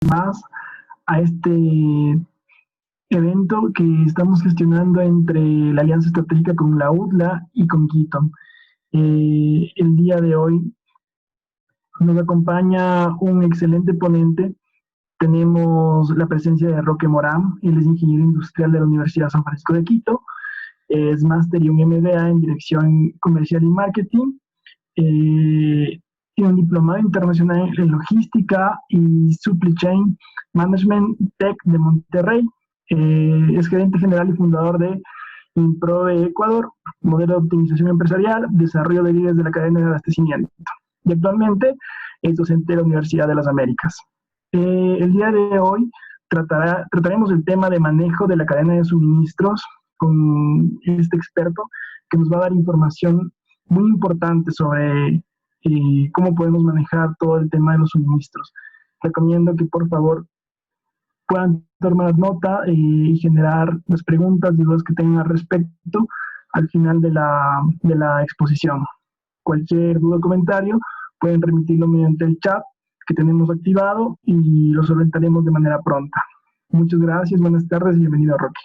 más a este evento que estamos gestionando entre la Alianza Estratégica con la UDLA y con Quito. El día de hoy nos acompaña un excelente ponente. Tenemos la presencia de Roque Morán, él es ingeniero industrial de la Universidad San Francisco de Quito, es máster y un MBA en Dirección Comercial y Marketing, tiene un diplomado internacional en Logística y Supply Chain Management Tech de Monterrey, es gerente general y fundador de Improve Ecuador, modelo de optimización empresarial, desarrollo de líderes de la cadena de abastecimiento. Y actualmente es docente de la Universidad de las Américas. El día de hoy trataremos el tema de manejo de la cadena de suministros con este experto que nos va a dar información muy importante sobre cómo podemos manejar todo el tema de los suministros. Recomiendo que por favor puedan tomar nota y generar las preguntas y dudas que tengan al respecto al final de la exposición. Cualquier duda o comentario pueden remitirlo mediante el chat que tenemos activado y lo solventaremos de manera pronta. Muchas gracias, buenas tardes y bienvenido, Roque.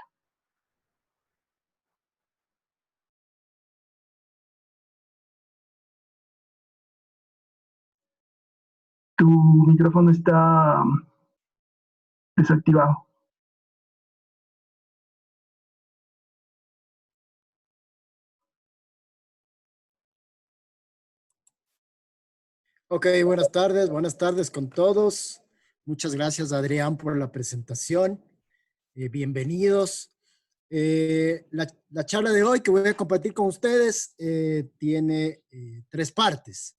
Tu micrófono está desactivado. Ok, buenas tardes con todos. Muchas gracias, Adrián, por la presentación. Bienvenidos. La charla de hoy que voy a compartir con ustedes tiene tres partes.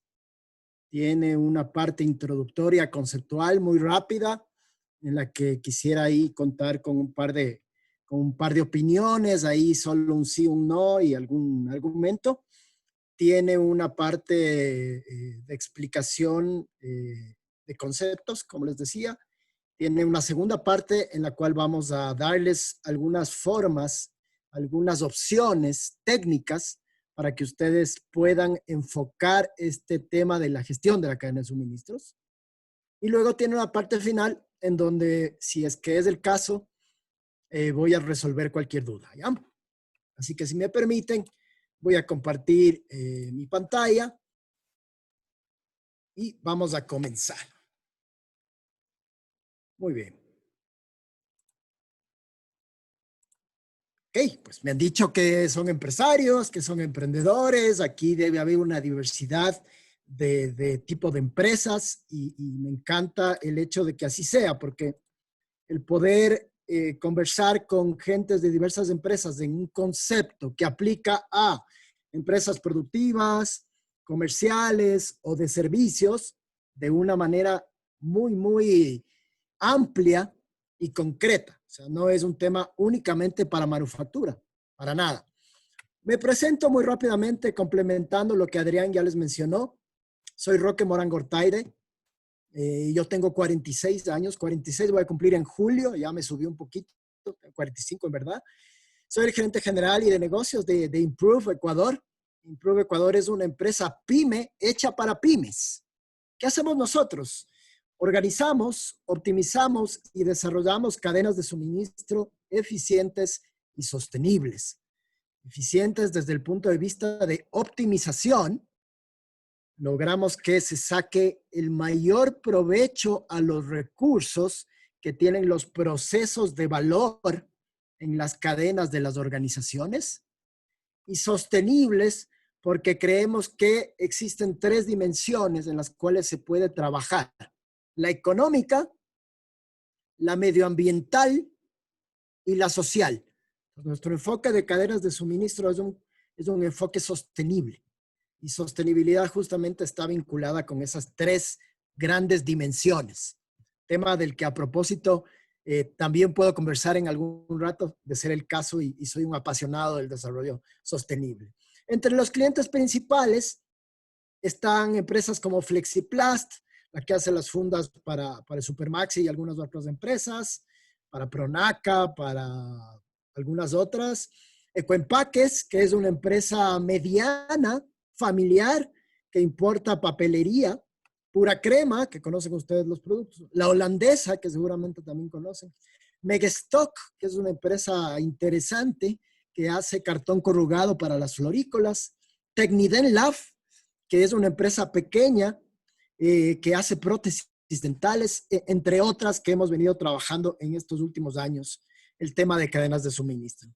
Tiene una parte introductoria conceptual muy rápida, en la que quisiera ahí contar con un par de opiniones, ahí solo un sí, un no y algún argumento. Tiene una parte de explicación de conceptos, como les decía. Tiene una segunda parte en la cual vamos a darles algunas formas, algunas opciones técnicas para que ustedes puedan enfocar este tema de la gestión de la cadena de suministros. Y luego tiene una parte final en donde, si es que es el caso, voy a resolver cualquier duda, ¿ya? Así que si me permiten, voy a compartir mi pantalla y vamos a comenzar. Muy bien. Ok, pues me han dicho que son empresarios, que son emprendedores. Aquí debe haber una diversidad de tipo de empresas y me encanta el hecho de que así sea, porque el poder conversar con gentes de diversas empresas en un concepto que aplica a empresas productivas, comerciales o de servicios de una manera muy amplia y concreta. O sea, no es un tema únicamente para manufactura, para nada. Me presento muy rápidamente complementando lo que Adrián ya les mencionó. Soy Roque Morán Gortaire. Yo tengo 46 años, 46 voy a cumplir en julio, ya me subí un poquito, 45 en verdad. Soy el gerente general y de negocios de Improve Ecuador. Improve Ecuador es una empresa pyme hecha para pymes. ¿Qué hacemos nosotros? Organizamos, optimizamos y desarrollamos cadenas de suministro eficientes y sostenibles. Eficientes desde el punto de vista de optimización. Logramos que se saque el mayor provecho a los recursos que tienen los procesos de valor en las cadenas de las organizaciones, y sostenibles porque creemos que existen tres dimensiones en las cuales se puede trabajar: la económica, la medioambiental y la social. Nuestro enfoque de cadenas de suministro es un enfoque sostenible. Y sostenibilidad justamente está vinculada con esas tres grandes dimensiones. Tema del que a propósito también puedo conversar en algún rato, de ser el caso, y soy un apasionado del desarrollo sostenible. Entre los clientes principales están empresas como Flexiplast, la que hace las fundas para el Supermaxi y algunas otras empresas, para Pronaca, para algunas otras. Ecoempaques, que es una empresa mediana, familiar, que importa papelería Pura Crema, que conocen ustedes los productos, La Holandesa, que seguramente también conocen, Megastock, que es una empresa interesante que hace cartón corrugado para las florícolas, Tecniden Lab, que es una empresa pequeña que hace prótesis dentales, entre otras que hemos venido trabajando en estos últimos años, el tema de cadenas de suministro.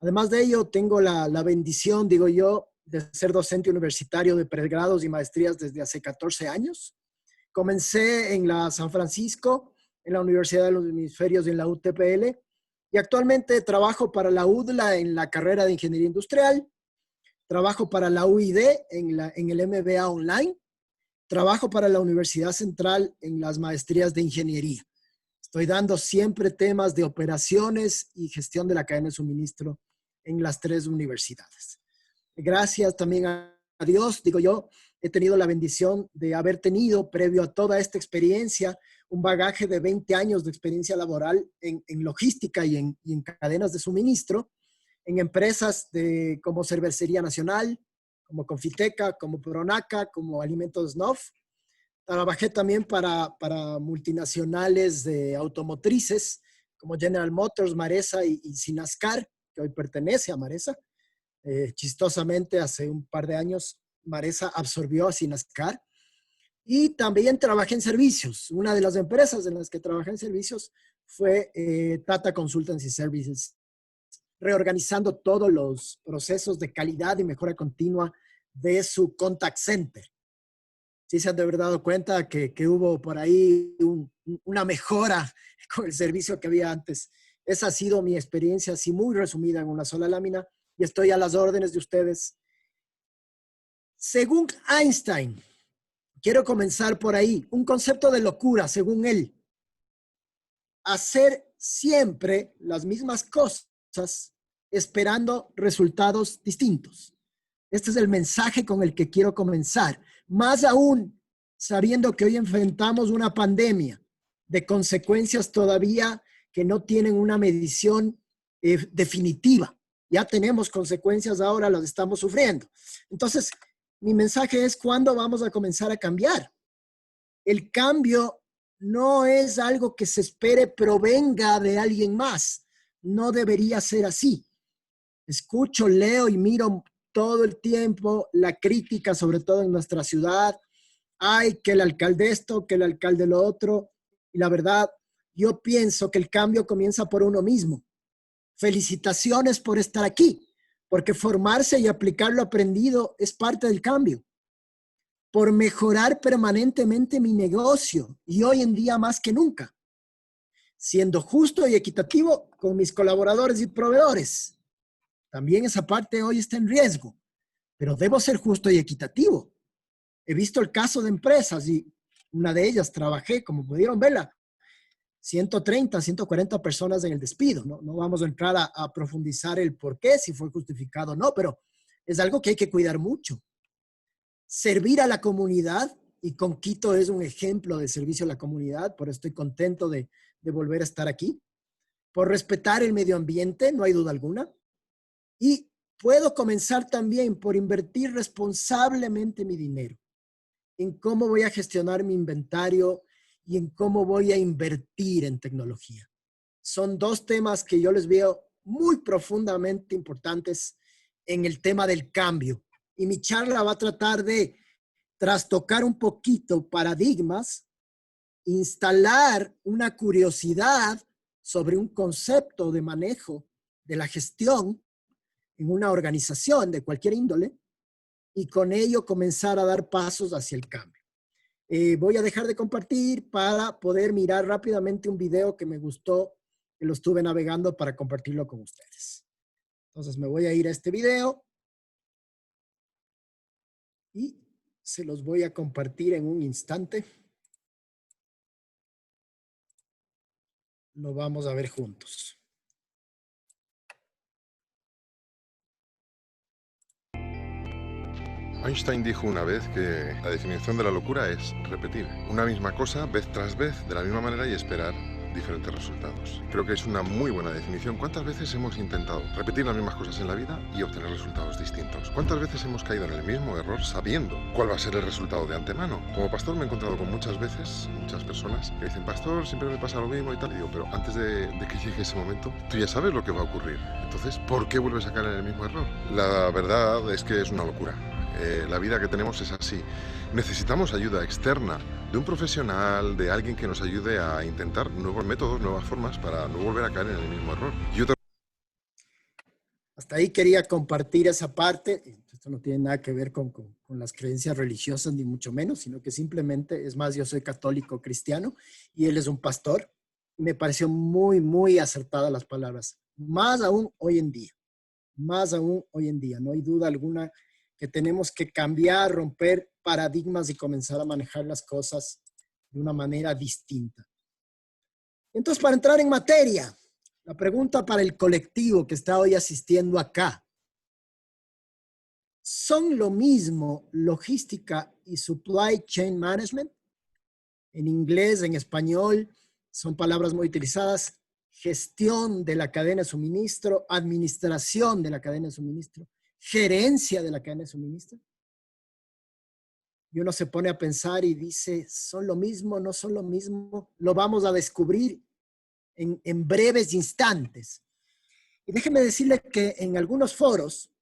Además de ello, tengo la bendición, digo yo, de ser docente universitario de pregrados y maestrías desde hace 14 años. Comencé en la San Francisco, en la Universidad de los Hemisferios, en la UTPL, y actualmente trabajo para la UDLA en la carrera de Ingeniería Industrial, trabajo para la UID en el MBA Online, trabajo para la Universidad Central en las maestrías de Ingeniería. Estoy dando siempre temas de operaciones y gestión de la cadena de suministro en las 3 universidades. Gracias también a Dios, digo yo, he tenido la bendición de haber tenido, previo a toda esta experiencia, un bagaje de 20 años de experiencia laboral en logística y en cadenas de suministro, en empresas como Cervecería Nacional, como Confiteca, como Pronaca, como Alimentos Snof. Trabajé también para multinacionales de automotrices, como General Motors, Maresa y Sinascar, que hoy pertenece a Maresa. Chistosamente, hace un par de años, Maresa absorbió a Sinascar. Y también trabajé en servicios. Una de las empresas en las que trabajé en servicios fue Tata Consultancy Services, reorganizando todos los procesos de calidad y mejora continua de su contact center. Sí se han de haber dado cuenta que hubo por ahí una mejora con el servicio que había antes. Esa ha sido mi experiencia, así muy resumida en una sola lámina, y estoy a las órdenes de ustedes. Según Einstein, quiero comenzar por ahí, un concepto de locura, según él, hacer siempre las mismas cosas esperando resultados distintos. Este es el mensaje con el que quiero comenzar. Más aún, sabiendo que hoy enfrentamos una pandemia de consecuencias todavía que no tienen una medición definitiva. Ya tenemos consecuencias ahora, las estamos sufriendo. Entonces, mi mensaje es, ¿cuándo vamos a comenzar a cambiar? El cambio no es algo que se espere provenga de alguien más. No debería ser así. Escucho, leo y miro todo el tiempo la crítica, sobre todo en nuestra ciudad. Ay, que el alcalde esto, que el alcalde lo otro. Y la verdad, yo pienso que el cambio comienza por uno mismo. Felicitaciones por estar aquí, porque formarse y aplicar lo aprendido es parte del cambio. Por mejorar permanentemente mi negocio, y hoy en día más que nunca. Siendo justo y equitativo con mis colaboradores y proveedores. También esa parte hoy está en riesgo, pero debo ser justo y equitativo. He visto el caso de empresas y una de ellas trabajé, como pudieron verla, 130, 140 personas en el despido. No vamos a entrar a profundizar el por qué, si fue justificado o no, pero es algo que hay que cuidar mucho. Servir a la comunidad, y con Quito es un ejemplo de servicio a la comunidad, por eso estoy contento de volver a estar aquí. Por respetar el medio ambiente, no hay duda alguna. Y puedo comenzar también por invertir responsablemente mi dinero, en cómo voy a gestionar mi inventario y en cómo voy a invertir en tecnología. Son 2 temas que yo les veo muy profundamente importantes en el tema del cambio. Y mi charla va a tratar de trastocar un poquito paradigmas, instalar una curiosidad sobre un concepto de manejo de la gestión en una organización de cualquier índole, y con ello comenzar a dar pasos hacia el cambio. Voy a dejar de compartir para poder mirar rápidamente un video que me gustó, que lo estuve navegando para compartirlo con ustedes. Entonces me voy a ir a este video y se los voy a compartir en un instante. Lo vamos a ver juntos. Einstein dijo una vez que la definición de la locura es repetir una misma cosa vez tras vez de la misma manera y esperar diferentes resultados. Creo que es una muy buena definición. ¿Cuántas veces hemos intentado repetir las mismas cosas en la vida y obtener resultados distintos? ¿Cuántas veces hemos caído en el mismo error sabiendo cuál va a ser el resultado de antemano? Como pastor me he encontrado con muchas veces, muchas personas que dicen, pastor, siempre me pasa lo mismo y tal. Y digo, pero antes de que llegue ese momento, tú ya sabes lo que va a ocurrir. Entonces, ¿por qué vuelves a caer en el mismo error? La verdad es que es una locura. La vida que tenemos es así. Necesitamos ayuda externa de un profesional, de alguien que nos ayude a intentar nuevos métodos, nuevas formas para no volver a caer en el mismo error. Hasta ahí quería compartir esa parte. Esto no tiene nada que ver con las creencias religiosas, ni mucho menos, sino que simplemente, es más, yo soy católico cristiano y él es un pastor. Me pareció muy, muy acertadas las palabras. Más aún hoy en día. Más aún hoy en día. No hay duda alguna que tenemos que cambiar, romper paradigmas y comenzar a manejar las cosas de una manera distinta. Entonces, para entrar en materia, la pregunta para el colectivo que está hoy asistiendo acá. ¿Son lo mismo logística y supply chain management? En inglés, en español, son palabras muy utilizadas. Gestión de la cadena de suministro, administración de la cadena de suministro, gerencia de la cadena de suministro. Y uno se pone a pensar y dice, ¿son lo mismo? ¿No son lo mismo? Lo vamos a descubrir en breves instantes. Y déjeme decirle que en algunos foros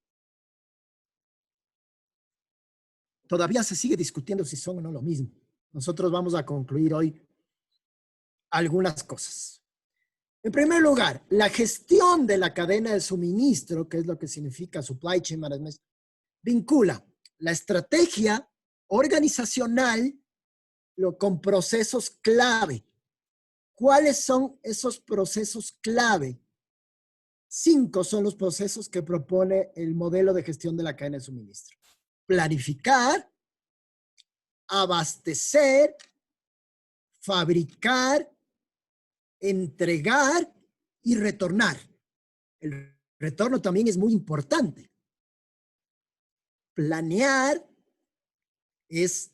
todavía se sigue discutiendo si son o no lo mismo. Nosotros vamos a concluir hoy algunas cosas. En primer lugar, la gestión de la cadena de suministro, que es lo que significa supply chain management, vincula la estrategia organizacional con procesos clave. ¿Cuáles son esos procesos clave? 5 son los procesos que propone el modelo de gestión de la cadena de suministro. Planificar, abastecer, fabricar, entregar y retornar. El retorno también es muy importante. Planear es,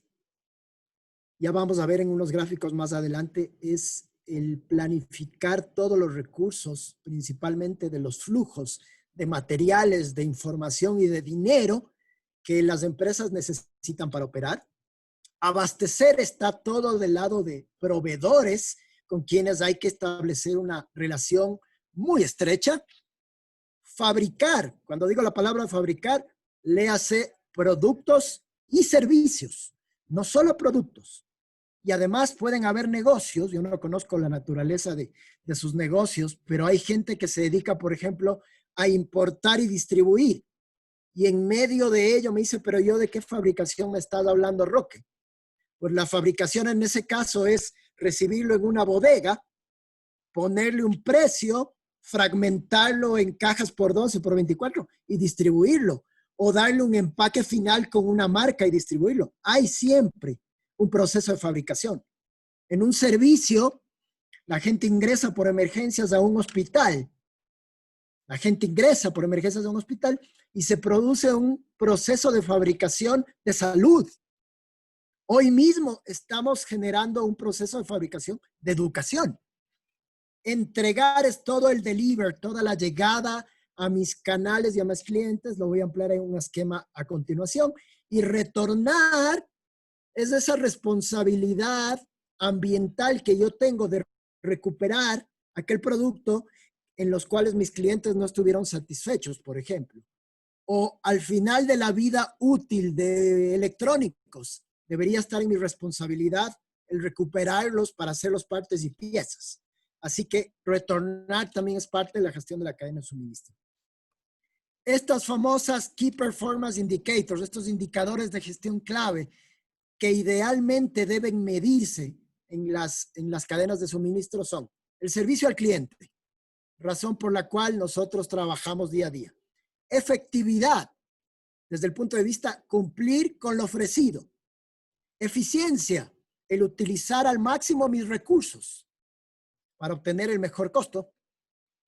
ya vamos a ver en unos gráficos más adelante, es el planificar todos los recursos, principalmente de los flujos de materiales, de información y de dinero que las empresas necesitan para operar. Abastecer está todo del lado de proveedores con quienes hay que establecer una relación muy estrecha. Fabricar, cuando digo la palabra fabricar, léase productos y servicios, no solo productos. Y además pueden haber negocios, yo no conozco la naturaleza de sus negocios, pero hay gente que se dedica, por ejemplo, a importar y distribuir. Y en medio de ello me dice, pero yo, ¿de qué fabricación me estás hablando, Roque? Pues la fabricación en ese caso es recibirlo en una bodega, ponerle un precio, fragmentarlo en cajas por 12, por 24 y distribuirlo. O darle un empaque final con una marca y distribuirlo. Hay siempre un proceso de fabricación. En un servicio, la gente ingresa por emergencias a un hospital. La gente ingresa por emergencias a un hospital y se produce un proceso de fabricación de salud. Hoy mismo estamos generando un proceso de fabricación de educación. Entregar es todo el deliver, toda la llegada a mis canales y a mis clientes. Lo voy a ampliar en un esquema a continuación. Y retornar es esa responsabilidad ambiental que yo tengo de recuperar aquel producto en los cuales mis clientes no estuvieron satisfechos, por ejemplo. O al final de la vida útil de electrónicos, debería estar en mi responsabilidad el recuperarlos para hacerlos partes y piezas. Así que retornar también es parte de la gestión de la cadena de suministro. Estas famosas Key Performance Indicators, estos indicadores de gestión clave que idealmente deben medirse en las cadenas de suministro son el servicio al cliente, razón por la cual nosotros trabajamos día a día. Efectividad, desde el punto de vista cumplir con lo ofrecido. Eficiencia, el utilizar al máximo mis recursos para obtener el mejor costo.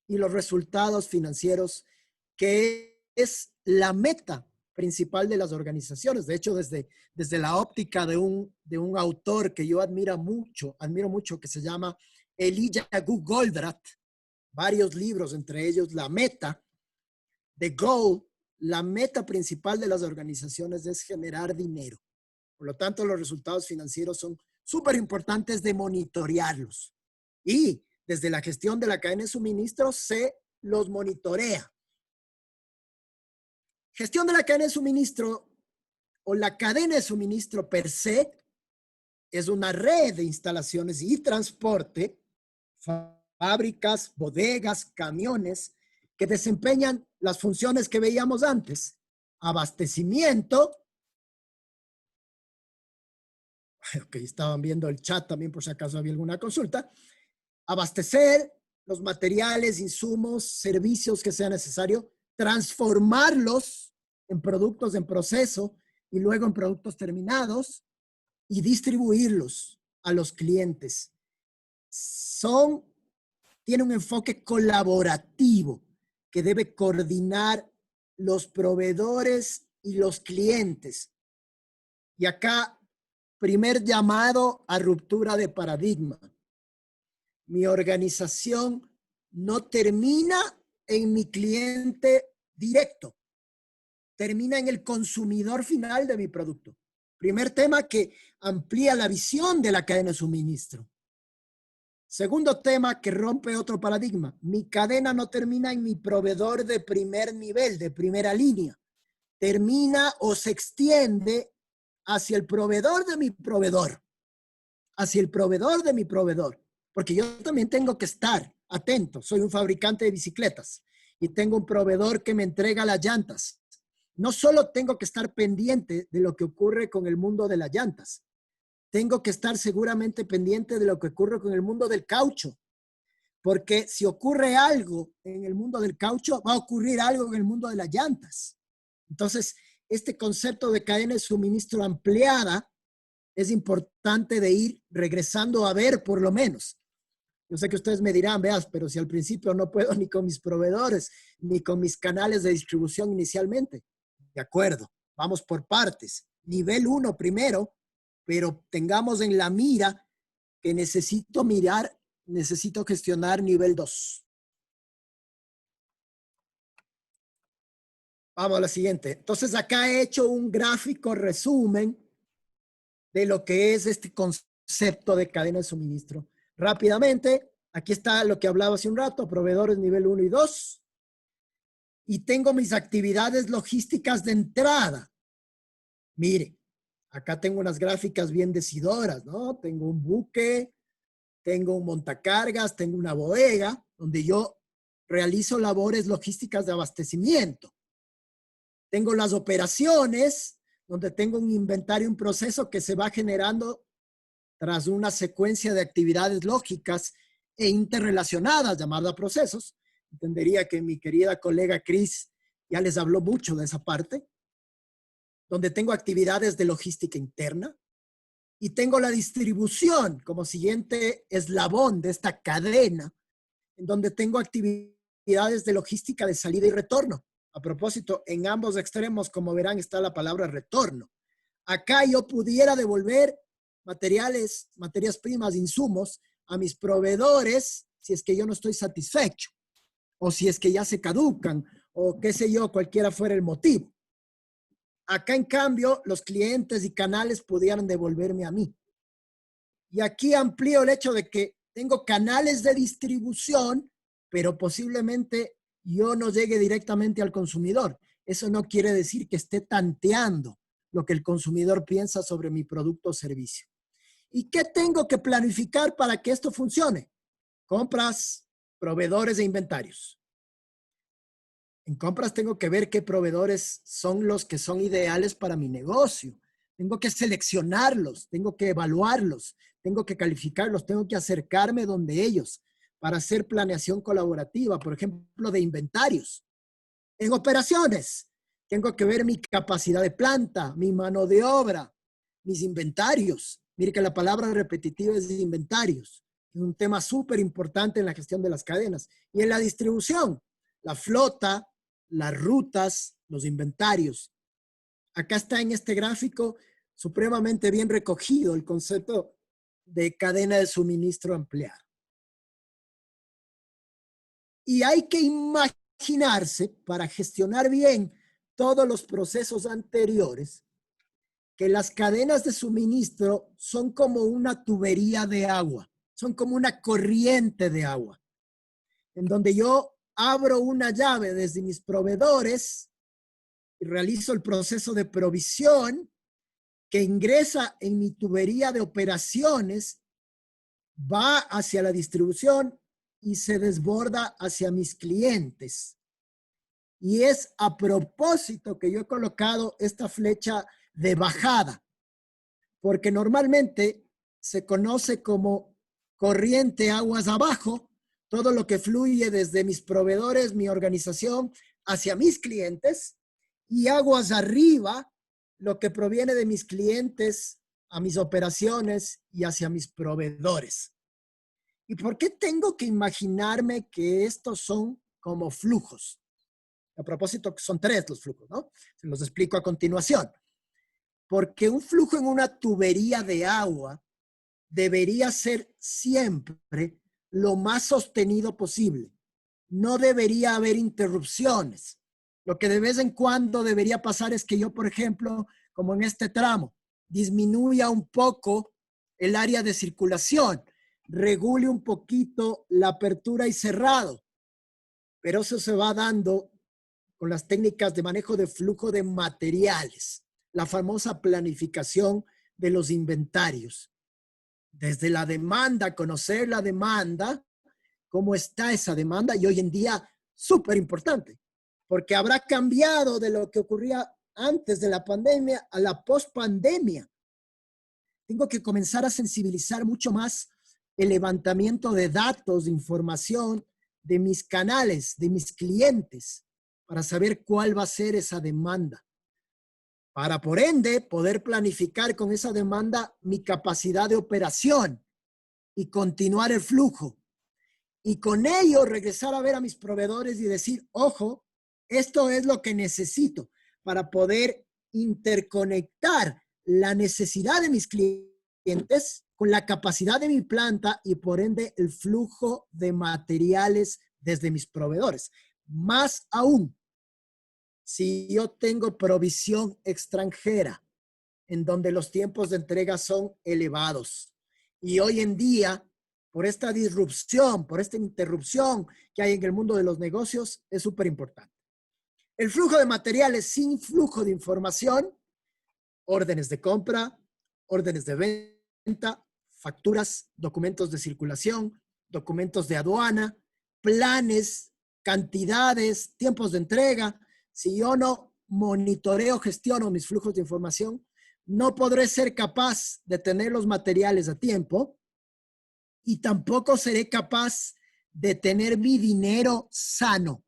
Y los resultados financieros, que es la meta principal de las organizaciones. De hecho, desde la óptica de un autor que yo admiro mucho, que se llama Elijah Goldratt, varios libros, entre ellos La Meta, The Goal. La meta principal de las organizaciones es generar dinero. Por lo tanto, los resultados financieros son súper importantes de monitorearlos. Y desde la gestión de la cadena de suministro se los monitorea. Gestión de la cadena de suministro o la cadena de suministro per se es una red de instalaciones y transporte, fábricas, bodegas, camiones, que desempeñan las funciones que veíamos antes. Abastecimiento. Ok, estaban viendo el chat también por si acaso había alguna consulta. Abastecer los materiales, insumos, servicios que sea necesario, transformarlos en productos en proceso y luego en productos terminados y distribuirlos a los clientes. Tiene un enfoque colaborativo que debe coordinar los proveedores y los clientes. Y acá, primer llamado a ruptura de paradigma. Mi organización no termina en mi cliente directo, termina en el consumidor final de mi producto. Primer tema que amplía la visión de la cadena de suministro. Segundo tema que rompe otro paradigma. Mi cadena no termina en mi proveedor de primer nivel, de primera línea. Termina o se extiende hacia el proveedor de mi proveedor. Hacia el proveedor de mi proveedor. Porque yo también tengo que estar atento. Soy un fabricante de bicicletas y tengo un proveedor que me entrega las llantas. No solo tengo que estar pendiente de lo que ocurre con el mundo de las llantas. Tengo que estar seguramente pendiente de lo que ocurre con el mundo del caucho. Porque si ocurre algo en el mundo del caucho, va a ocurrir algo en el mundo de las llantas. Entonces, este concepto de cadena de suministro ampliada es importante de ir regresando a ver por lo menos. Yo sé que ustedes me dirán, veas, pero si al principio no puedo ni con mis proveedores, ni con mis canales de distribución inicialmente. De acuerdo, vamos por partes. Nivel 1 primero, pero tengamos en la mira que necesito gestionar nivel 2. Vamos a la siguiente. Entonces acá he hecho un gráfico resumen de lo que es este concepto de cadena de suministro. Rápidamente, aquí está lo que hablaba hace un rato, proveedores nivel 1 y 2. Y tengo mis actividades logísticas de entrada. Mire, acá tengo unas gráficas bien decidoras, ¿no? Tengo un buque, tengo un montacargas, tengo una bodega, donde yo realizo labores logísticas de abastecimiento. Tengo las operaciones, donde tengo un inventario, un proceso que se va generando tras una secuencia de actividades lógicas e interrelacionadas, llamadas procesos. Entendería que mi querida colega Cris ya les habló mucho de esa parte, donde tengo actividades de logística interna y tengo la distribución como siguiente eslabón de esta cadena, en donde tengo actividades de logística de salida y retorno. A propósito, en ambos extremos, como verán, está la palabra retorno. Acá yo pudiera devolver materiales, materias primas, insumos a mis proveedores si es que yo no estoy satisfecho o si es que ya se caducan o qué sé yo, cualquiera fuera el motivo. Acá, en cambio, los clientes y canales pudieran devolverme a mí. Y aquí amplío el hecho de que tengo canales de distribución, pero posiblemente yo no llegue directamente al consumidor. Eso no quiere decir que esté tanteando lo que el consumidor piensa sobre mi producto o servicio. ¿Y qué tengo que planificar para que esto funcione? Compras, proveedores e inventarios. En compras tengo que ver qué proveedores son los que son ideales para mi negocio. Tengo que seleccionarlos, tengo que evaluarlos, tengo que calificarlos, tengo que acercarme donde ellos para hacer planeación colaborativa, por ejemplo, de inventarios. En operaciones, tengo que ver mi capacidad de planta, mi mano de obra, mis inventarios. Mire que la palabra repetitiva es inventarios. Es un tema súper importante en la gestión de las cadenas. Y en la distribución, la flota, las rutas, los inventarios. Acá está en este gráfico supremamente bien recogido el concepto de cadena de suministro ampliada. Y hay que imaginarse, para gestionar bien todos los procesos anteriores, que las cadenas de suministro son como una tubería de agua, son como una corriente de agua, en donde yo abro una llave desde mis proveedores y realizo el proceso de provisión que ingresa en mi tubería de operaciones, va hacia la distribución y se desborda hacia mis clientes. Y es a propósito que yo he colocado esta flecha de bajada, porque normalmente se conoce como corriente aguas abajo, todo lo que fluye desde mis proveedores, mi organización, hacia mis clientes, y aguas arriba, lo que proviene de mis clientes a mis operaciones y hacia mis proveedores. ¿Y por qué tengo que imaginarme que estos son como flujos? A propósito, son 3 los flujos, ¿no? Se los explico a continuación. Porque un flujo en una tubería de agua debería ser siempre lo más sostenido posible. No debería haber interrupciones. Lo que de vez en cuando debería pasar es que yo, por ejemplo, como en este tramo, disminuya un poco el área de circulación, regule un poquito la apertura y cerrado, pero eso se va dando con las técnicas de manejo de flujo de materiales, la famosa planificación de los inventarios. Desde la demanda, conocer la demanda, cómo está esa demanda, y hoy en día súper importante, porque habrá cambiado de lo que ocurría antes de la pandemia a la post-pandemia. Tengo que comenzar a sensibilizar mucho más el levantamiento de datos, de información, de mis canales, de mis clientes, para saber cuál va a ser esa demanda. Para, por ende, poder planificar con esa demanda mi capacidad de operación y continuar el flujo. Y con ello regresar a ver a mis proveedores y decir, ojo, esto es lo que necesito para poder interconectar la necesidad de mis clientes con la capacidad de mi planta y por ende el flujo de materiales desde mis proveedores. Más aún, si yo tengo provisión extranjera, en donde los tiempos de entrega son elevados. Y hoy en día, por esta disrupción, por esta interrupción que hay en el mundo de los negocios, es súper importante. El flujo de materiales sin flujo de información, órdenes de compra, órdenes de venta, facturas, documentos de circulación, documentos de aduana, planes, cantidades, tiempos de entrega. Si yo no monitoreo, gestiono mis flujos de información, no podré ser capaz de tener los materiales a tiempo y tampoco seré capaz de tener mi dinero sano.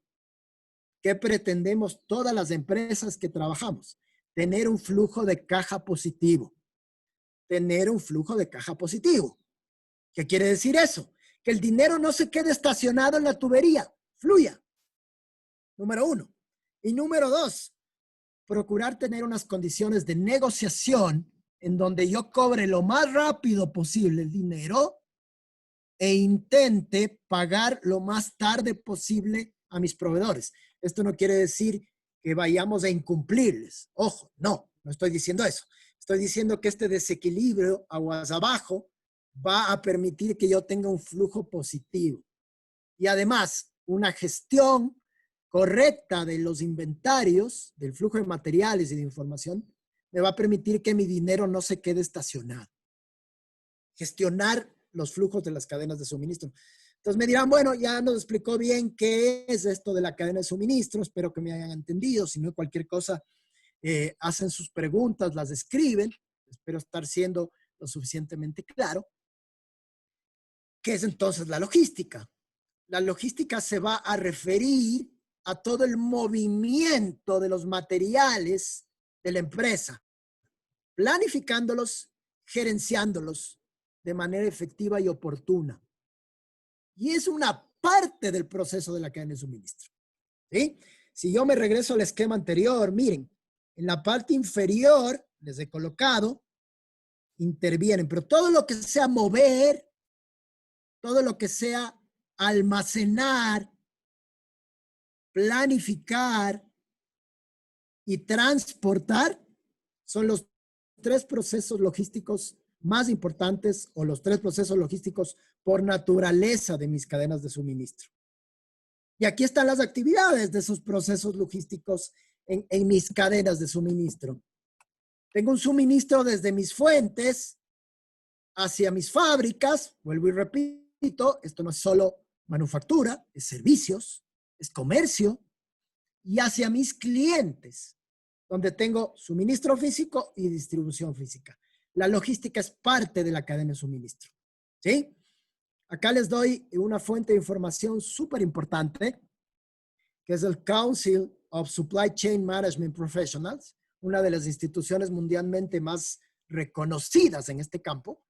¿Qué pretendemos todas las empresas que trabajamos? Tener un flujo de caja positivo. Tener un flujo de caja positivo. ¿Qué quiere decir eso? Que el dinero no se quede estacionado en la tubería, fluya. Número 1. Y número 2, procurar tener unas condiciones de negociación en donde yo cobre lo más rápido posible el dinero e intente pagar lo más tarde posible a mis proveedores. Esto no quiere decir que vayamos a incumplirles. Ojo, no estoy diciendo eso. Estoy diciendo que este desequilibrio aguas abajo va a permitir que yo tenga un flujo positivo. Y además, una gestión correcta de los inventarios, del flujo de materiales y de información, me va a permitir que mi dinero no se quede estacionado. Gestionar los flujos de las cadenas de suministro. Entonces me dirán, bueno, ya nos explicó bien qué es esto de la cadena de suministro, espero que me hayan entendido, si no cualquier cosa, hacen sus preguntas, las escriben, espero estar siendo lo suficientemente claro. ¿Qué es entonces la logística? La logística se va a referir a todo el movimiento de los materiales de la empresa, planificándolos, gerenciándolos de manera efectiva y oportuna. Y es una parte del proceso de la cadena de suministro. ¿Sí? Si yo me regreso al esquema anterior, miren, en la parte inferior, les he colocado, intervienen, pero todo lo que sea mover, todo lo que sea almacenar, planificar y transportar son los 3 procesos logísticos más importantes o los 3 procesos logísticos por naturaleza de mis cadenas de suministro. Y aquí están las actividades de esos procesos logísticos en mis cadenas de suministro. Tengo un suministro desde mis fuentes hacia mis fábricas. Vuelvo y repito, esto no es solo manufactura, es servicios, es comercio, y hacia mis clientes, donde tengo suministro físico y distribución física. La logística es parte de la cadena de suministro, ¿sí? Acá les doy una fuente de información súper importante, que es el Council of Supply Chain Management Professionals, una de las instituciones mundialmente más reconocidas en este campo.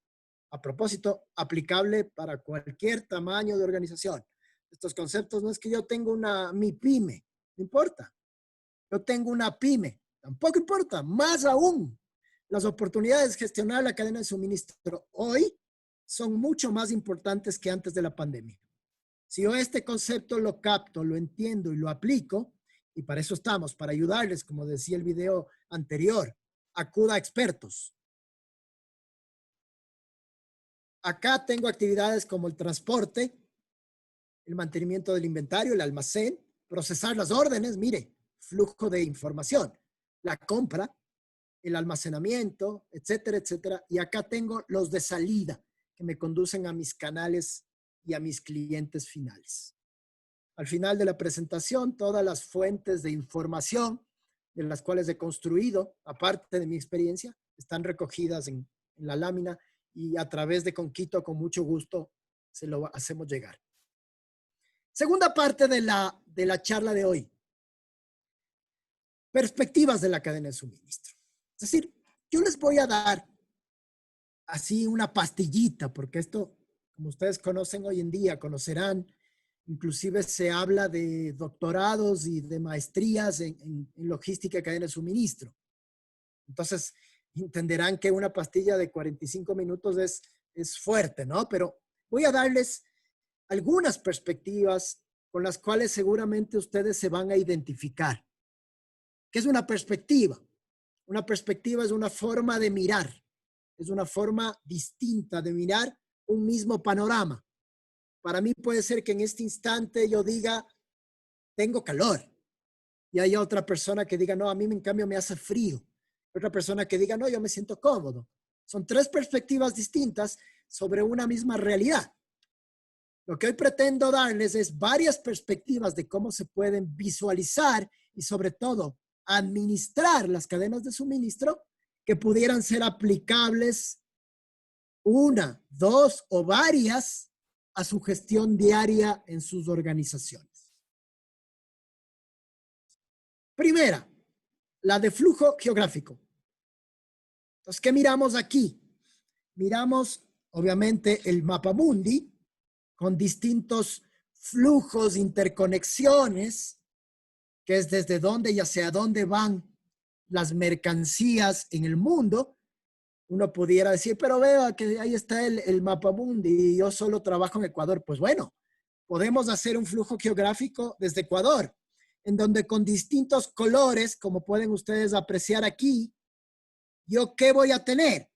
A propósito, aplicable para cualquier tamaño de organización. Estos conceptos no es que yo tengo mi pyme, no importa. Yo tengo una pyme, tampoco importa. Más aún, las oportunidades de gestionar la cadena de suministro hoy son mucho más importantes que antes de la pandemia. Si yo este concepto lo capto, lo entiendo y lo aplico, y para eso estamos, para ayudarles, como decía el video anterior, acuda a expertos. Acá tengo actividades como el transporte, el mantenimiento del inventario, el almacén, procesar las órdenes, mire, flujo de información, la compra, el almacenamiento, etcétera, etcétera. Y acá tengo los de salida que me conducen a mis canales y a mis clientes finales. Al final de la presentación, todas las fuentes de información de las cuales he construido, aparte de mi experiencia, están recogidas en la lámina y a través de Conquito, con mucho gusto, se lo hacemos llegar. Segunda parte de la charla de hoy. Perspectivas de la cadena de suministro. Es decir, yo les voy a dar así una pastillita, porque esto, como ustedes conocen hoy en día, conocerán, inclusive se habla de doctorados y de maestrías en logística y cadena de suministro. Entonces, entenderán que una pastilla de 45 minutos es fuerte, ¿no? Pero voy a darles algunas perspectivas con las cuales seguramente ustedes se van a identificar. ¿Qué es una perspectiva? Una perspectiva es una forma de mirar, es una forma distinta de mirar un mismo panorama. Para mí puede ser que en este instante yo diga, tengo calor, y haya otra persona que diga, no, a mí en cambio me hace frío. Otra persona que diga, no, yo me siento cómodo. Son 3 perspectivas distintas sobre una misma realidad. Lo que hoy pretendo darles es varias perspectivas de cómo se pueden visualizar y sobre todo administrar las cadenas de suministro que pudieran ser aplicables 1, 2 o varias a su gestión diaria en sus organizaciones. Primera, la de flujo geográfico. Entonces, ¿qué miramos aquí? Miramos, obviamente, el mapa mundi con distintos flujos, interconexiones, que es desde dónde y hacia dónde van las mercancías en el mundo. Uno pudiera decir, pero vea que ahí está el mapa mundi y yo solo trabajo en Ecuador. Pues bueno, podemos hacer un flujo geográfico desde Ecuador, en donde con distintos colores, como pueden ustedes apreciar aquí, ¿yo qué voy a tener?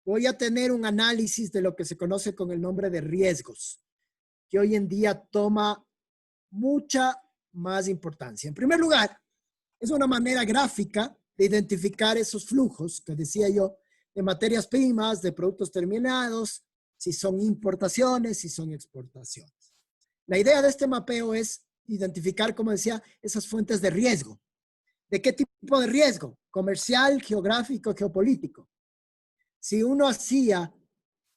Voy a tener un análisis de lo que se conoce con el nombre de riesgos, que hoy en día toma mucha más importancia. En primer lugar, es una manera gráfica de identificar esos flujos que decía yo, de materias primas, de productos terminados, si son importaciones, si son exportaciones. La idea de este mapeo es identificar, como decía, esas fuentes de riesgo. ¿De qué tipo de riesgo? Comercial, geográfico, geopolítico. Si uno hacía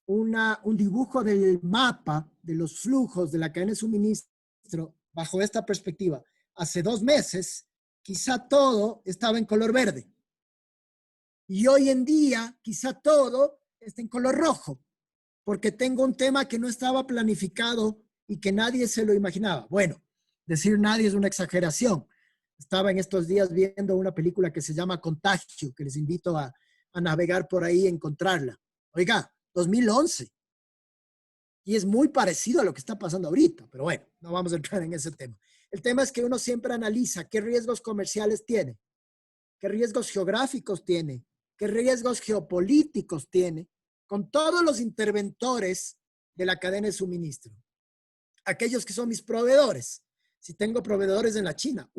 un dibujo del mapa de los flujos de la cadena de suministro bajo esta perspectiva, hace 2 meses, quizá todo estaba en color verde. Y hoy en día, quizá todo está en color rojo, porque tengo un tema que no estaba planificado y que nadie se lo imaginaba. Bueno, decir nadie es una exageración. Estaba en estos días viendo una película que se llama Contagio, que les invito a navegar por ahí y encontrarla. Oiga, 2011. Y es muy parecido a lo que está pasando ahorita, pero bueno, no vamos a entrar en ese tema. El tema es que uno siempre analiza qué riesgos comerciales tiene, qué riesgos geográficos tiene, qué riesgos geopolíticos tiene, con todos los interventores de la cadena de suministro. Aquellos que son mis proveedores. Si tengo proveedores en la China,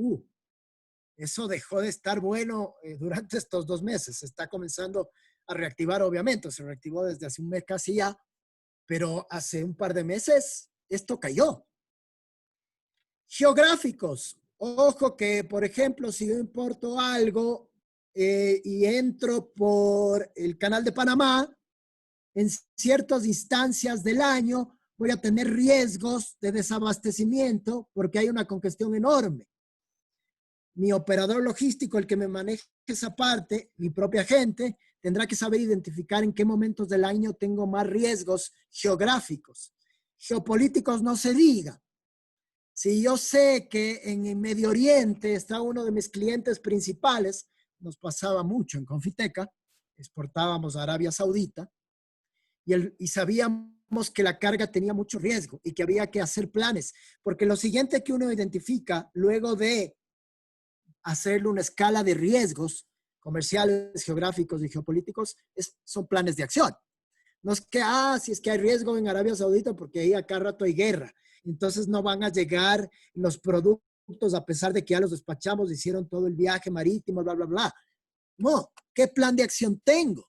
eso dejó de estar bueno durante estos 2 meses. Se está comenzando a reactivar, obviamente. Se reactivó desde hace un mes casi ya, pero hace un par de meses esto cayó. Geográficos. Ojo que, por ejemplo, si yo importo algo y entro por el Canal de Panamá, en ciertas instancias del año voy a tener riesgos de desabastecimiento porque hay una congestión enorme. Mi operador logístico, el que me maneja esa parte, mi propia gente, tendrá que saber identificar en qué momentos del año tengo más riesgos geográficos. Geopolíticos no se diga. Si yo sé que en el Medio Oriente está uno de mis clientes principales, nos pasaba mucho en Confiteca, exportábamos a Arabia Saudita, y sabíamos que la carga tenía mucho riesgo y que había que hacer planes, porque lo siguiente que uno identifica luego de hacerle una escala de riesgos comerciales, geográficos y geopolíticos son planes de acción. No es que, si es que hay riesgo en Arabia Saudita porque ahí acá rato hay guerra, entonces no van a llegar los productos a pesar de que ya los despachamos, hicieron todo el viaje marítimo, bla, bla, bla. No, ¿qué plan de acción tengo?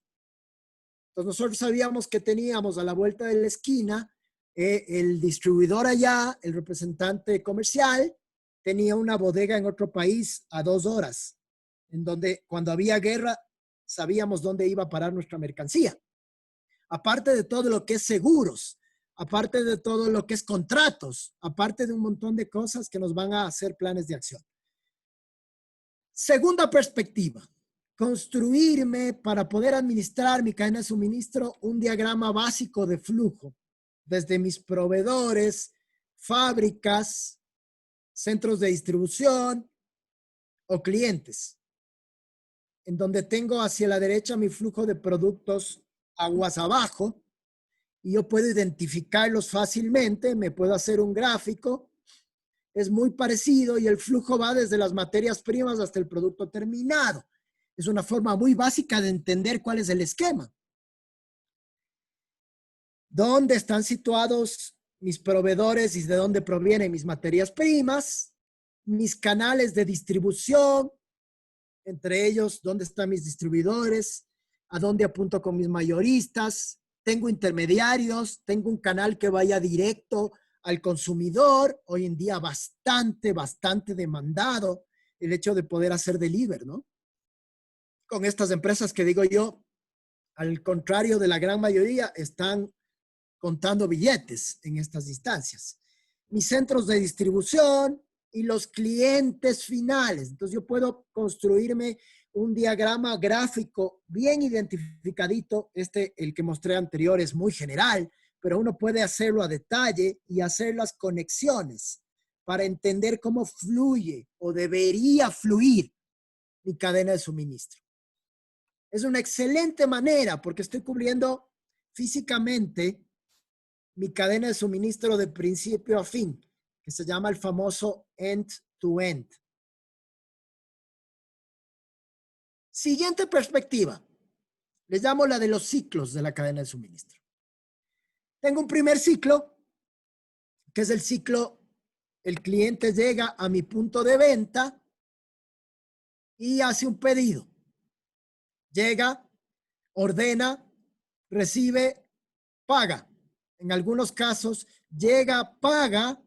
Entonces nosotros sabíamos que teníamos a la vuelta de la esquina el distribuidor allá, el representante comercial, tenía una bodega en otro país a 2 horas, en donde cuando había guerra sabíamos dónde iba a parar nuestra mercancía. Aparte de todo lo que es seguros, aparte de todo lo que es contratos, aparte de un montón de cosas que nos van a hacer planes de acción. Segunda perspectiva. Construirme para poder administrar mi cadena de suministro un diagrama básico de flujo, desde mis proveedores, fábricas, centros de distribución o clientes, en donde tengo hacia la derecha mi flujo de productos aguas abajo y yo puedo identificarlos fácilmente, me puedo hacer un gráfico, es muy parecido y el flujo va desde las materias primas hasta el producto terminado. Es una forma muy básica de entender cuál es el esquema. ¿Dónde están situados mis proveedores y de dónde provienen mis materias primas? Mis canales de distribución, entre ellos, ¿dónde están mis distribuidores? ¿A dónde apunto con mis mayoristas? ¿Tengo intermediarios? ¿Tengo un canal que vaya directo al consumidor? Hoy en día bastante demandado el hecho de poder hacer delivery, ¿no? Con estas empresas que digo yo, al contrario de la gran mayoría, están contando billetes en estas instancias. Mis centros de distribución y los clientes finales. Entonces yo puedo construirme un diagrama gráfico bien identificadito. El que mostré anterior es muy general, pero uno puede hacerlo a detalle y hacer las conexiones para entender cómo fluye o debería fluir mi cadena de suministro. Es una excelente manera porque estoy cubriendo físicamente mi cadena de suministro de principio a fin, que se llama el famoso end-to-end. Siguiente perspectiva. Les llamo la de los ciclos de la cadena de suministro. Tengo un primer ciclo, que es el ciclo, el cliente llega a mi punto de venta y hace un pedido. Llega, ordena, recibe, paga. En algunos casos, paga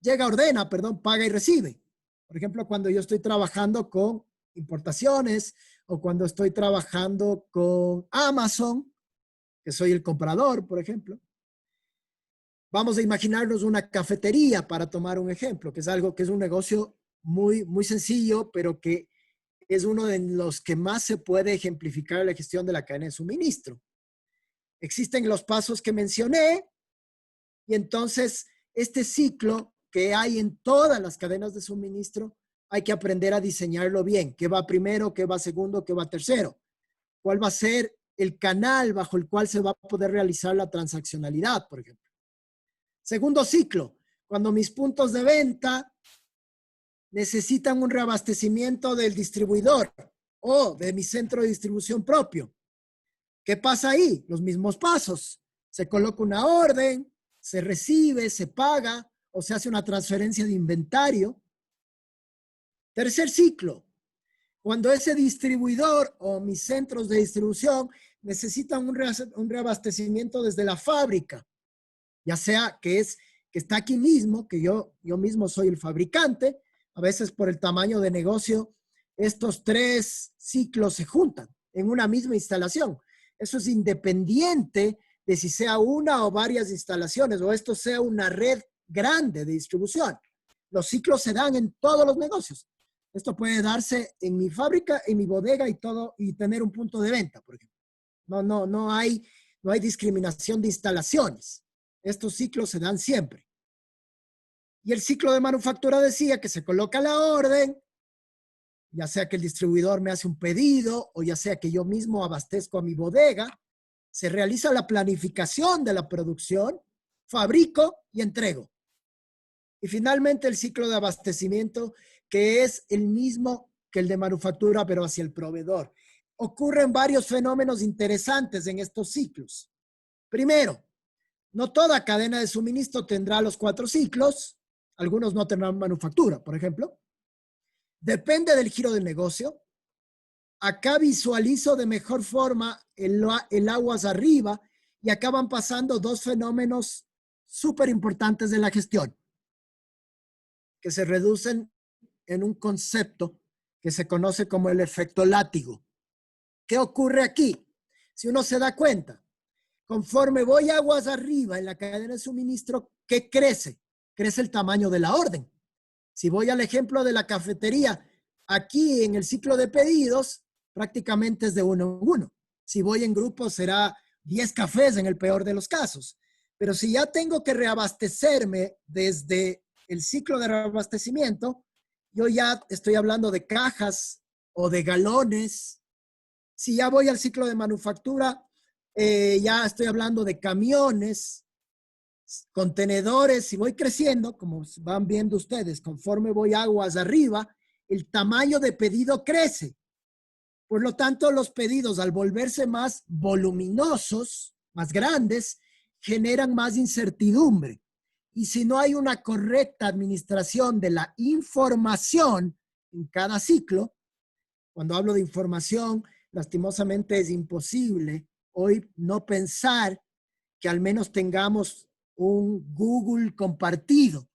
y recibe. Por ejemplo, cuando yo estoy trabajando con importaciones o cuando estoy trabajando con Amazon, que soy el comprador, por ejemplo. Vamos a imaginarnos una cafetería para tomar un ejemplo, que es algo que es un negocio muy sencillo, pero que es uno de los que más se puede ejemplificar la gestión de la cadena de suministro. Existen los pasos que mencioné y entonces este ciclo que hay en todas las cadenas de suministro hay que aprender a diseñarlo bien. ¿Qué va primero? ¿Qué va segundo? ¿Qué va tercero? ¿Cuál va a ser el canal bajo el cual se va a poder realizar la transaccionalidad, por ejemplo? Segundo ciclo, cuando mis puntos de venta necesitan un reabastecimiento del distribuidor o de mi centro de distribución propio. ¿Qué pasa ahí? Los mismos pasos. Se coloca una orden, se recibe, se paga o se hace una transferencia de inventario. Tercer ciclo. Cuando ese distribuidor o mis centros de distribución necesitan un reabastecimiento desde la fábrica, ya sea que está aquí mismo, que yo mismo soy el fabricante, a veces por el tamaño de negocio, estos 3 ciclos se juntan en una misma instalación. Eso es independiente de si sea una o varias instalaciones o esto sea una red grande de distribución. Los ciclos se dan en todos los negocios. Esto puede darse en mi fábrica, en mi bodega y todo, y tener un punto de venta, por ejemplo. No hay discriminación de instalaciones. Estos ciclos se dan siempre. Y el ciclo de manufactura decía que se coloca la orden, ya sea que el distribuidor me hace un pedido o ya sea que yo mismo abastezco a mi bodega, se realiza la planificación de la producción, fabrico y entrego. Y finalmente el ciclo de abastecimiento, que es el mismo que el de manufactura, pero hacia el proveedor. Ocurren varios fenómenos interesantes en estos ciclos. Primero, no toda cadena de suministro tendrá los 4 ciclos. Algunos no tendrán manufactura, por ejemplo. Depende del giro del negocio. Acá visualizo de mejor forma el aguas arriba y acá van pasando 2 fenómenos súper importantes de la gestión que se reducen en un concepto que se conoce como el efecto látigo. ¿Qué ocurre aquí? Si uno se da cuenta, conforme voy aguas arriba en la cadena de suministro, ¿qué crece? Crece el tamaño de la orden. Si voy al ejemplo de la cafetería, aquí en el ciclo de pedidos, prácticamente es de 1 en 1. Si voy en grupo, será 10 cafés en el peor de los casos. Pero si ya tengo que reabastecerme desde el ciclo de reabastecimiento, yo ya estoy hablando de cajas o de galones. Si ya voy al ciclo de manufactura, ya estoy hablando de camiones, contenedores. Si voy creciendo, como van viendo ustedes, conforme voy aguas arriba, el tamaño de pedido crece. Por lo tanto, los pedidos, al volverse más voluminosos, más grandes, generan más incertidumbre. Y si no hay una correcta administración de la información en cada ciclo, cuando hablo de información, lastimosamente es imposible hoy no pensar que al menos tengamos un Google compartido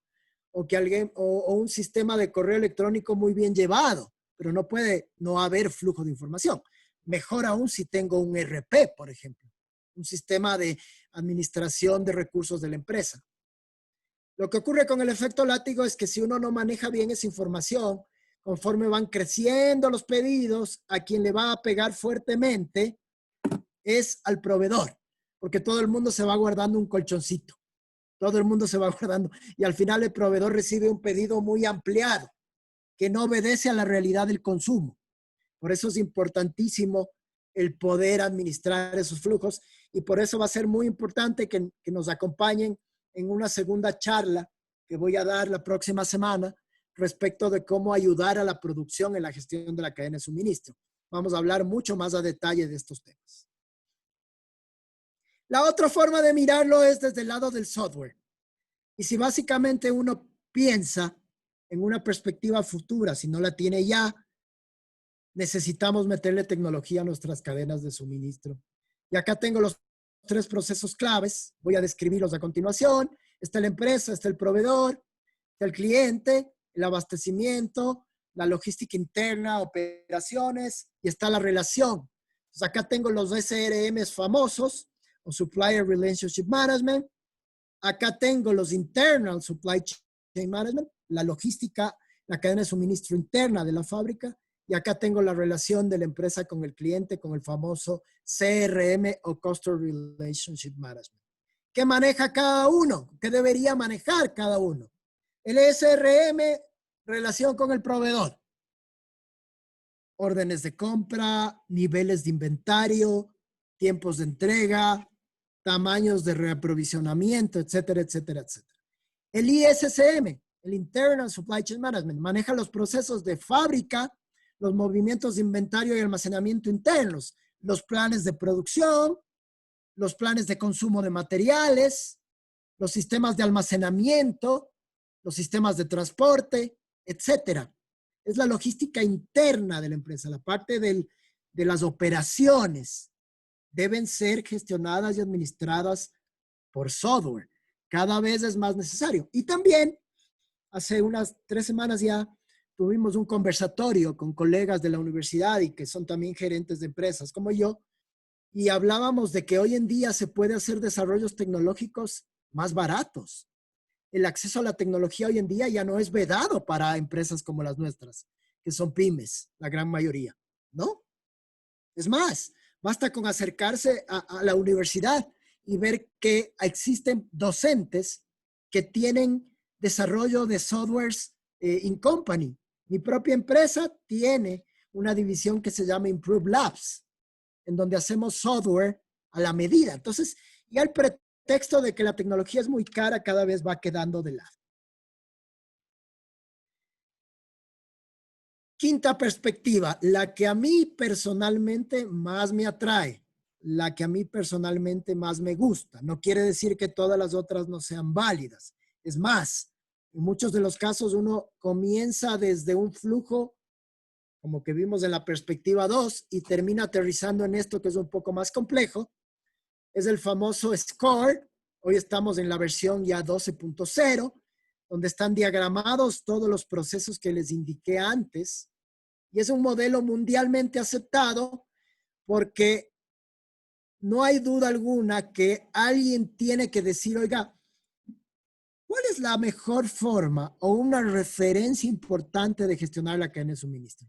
o que alguien o un sistema de correo electrónico muy bien llevado, pero no puede no haber flujo de información. Mejor aún si tengo un ERP, por ejemplo, un sistema de administración de recursos de la empresa. Lo que ocurre con el efecto látigo es que si uno no maneja bien esa información, conforme van creciendo los pedidos, a quien le va a pegar fuertemente es al proveedor, porque todo el mundo se va guardando un colchoncito. Todo el mundo se va guardando y al final el proveedor recibe un pedido muy ampliado que no obedece a la realidad del consumo. Por eso es importantísimo el poder administrar esos flujos y por eso va a ser muy importante que nos acompañen en una segunda charla que voy a dar la próxima semana respecto de cómo ayudar a la producción en la gestión de la cadena de suministro. Vamos a hablar mucho más a detalle de estos temas. La otra forma de mirarlo es desde el lado del software. Y si básicamente uno piensa en una perspectiva futura, si no la tiene ya, necesitamos meterle tecnología a nuestras cadenas de suministro. Y acá tengo los 3 procesos claves. Voy a describirlos a continuación. Está la empresa, está el proveedor, está el cliente, el abastecimiento, la logística interna, operaciones, y está la relación. Entonces acá tengo los SRMs famosos, o Supplier Relationship Management. Acá tengo los Internal Supply Chain Management, la logística, la cadena de suministro interna de la fábrica. Y acá tengo la relación de la empresa con el cliente, con el famoso CRM o Customer Relationship Management. ¿Qué maneja cada uno? ¿Qué debería manejar cada uno? El SRM, relación con el proveedor. Órdenes de compra, niveles de inventario, tiempos de entrega, tamaños de reaprovisionamiento, etcétera, etcétera, etcétera. El ISCM, El Internal Supply Chain Management maneja los procesos de fábrica, los movimientos de inventario y almacenamiento internos, los planes de producción, los planes de consumo de materiales, los sistemas de almacenamiento, los sistemas de transporte, etcétera. Es la logística interna de la empresa, la parte de las operaciones deben ser gestionadas y administradas por software. Cada vez es más necesario. Y también, hace unas 3 semanas ya, tuvimos un conversatorio con colegas de la universidad y que son también gerentes de empresas como yo, y hablábamos de que hoy en día se puede hacer desarrollos tecnológicos más baratos. El acceso a la tecnología hoy en día ya no es vedado para empresas como las nuestras, que son pymes, la gran mayoría, ¿no? Es más, basta con acercarse a la universidad y ver que existen docentes que tienen desarrollo de softwares in company. Mi propia empresa tiene una división que se llama Improve Labs, en donde hacemos software a la medida. Entonces, ya el pretexto de que la tecnología es muy cara cada vez va quedando de lado. Quinta perspectiva, la que a mí personalmente más me atrae, la que a mí personalmente más me gusta. No quiere decir que todas las otras no sean válidas. Es más, en muchos de los casos uno comienza desde un flujo, como que vimos en la perspectiva 2, y termina aterrizando en esto que es un poco más complejo. Es el famoso SCORE. Hoy estamos en la versión ya 12.0, donde están diagramados todos los procesos que les indiqué antes. Y es un modelo mundialmente aceptado porque no hay duda alguna que alguien tiene que decir, oiga, ¿cuál es la mejor forma o una referencia importante de gestionar la cadena de suministro?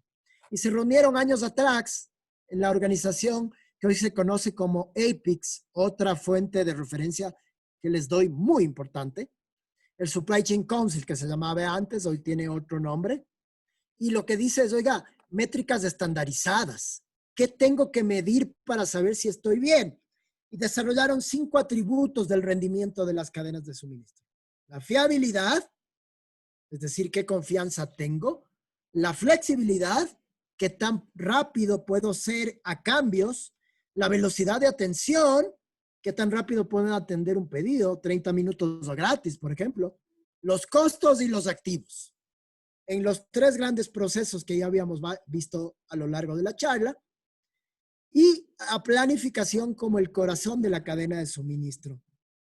Y se reunieron años atrás en la organización que hoy se conoce como APIX, otra fuente de referencia que les doy muy importante. El Supply Chain Council, que se llamaba antes, hoy tiene otro nombre. Y lo que dice es, oiga, métricas estandarizadas. ¿Qué tengo que medir para saber si estoy bien? Y desarrollaron 5 atributos del rendimiento de las cadenas de suministro. La fiabilidad, es decir, qué confianza tengo. La flexibilidad, qué tan rápido puedo ser a cambios. La velocidad de atención, qué tan rápido puedo atender un pedido, 30 minutos gratis, por ejemplo. Los costos y los activos. En los 3 grandes procesos que ya habíamos visto a lo largo de la charla. Y a planificación como el corazón de la cadena de suministro,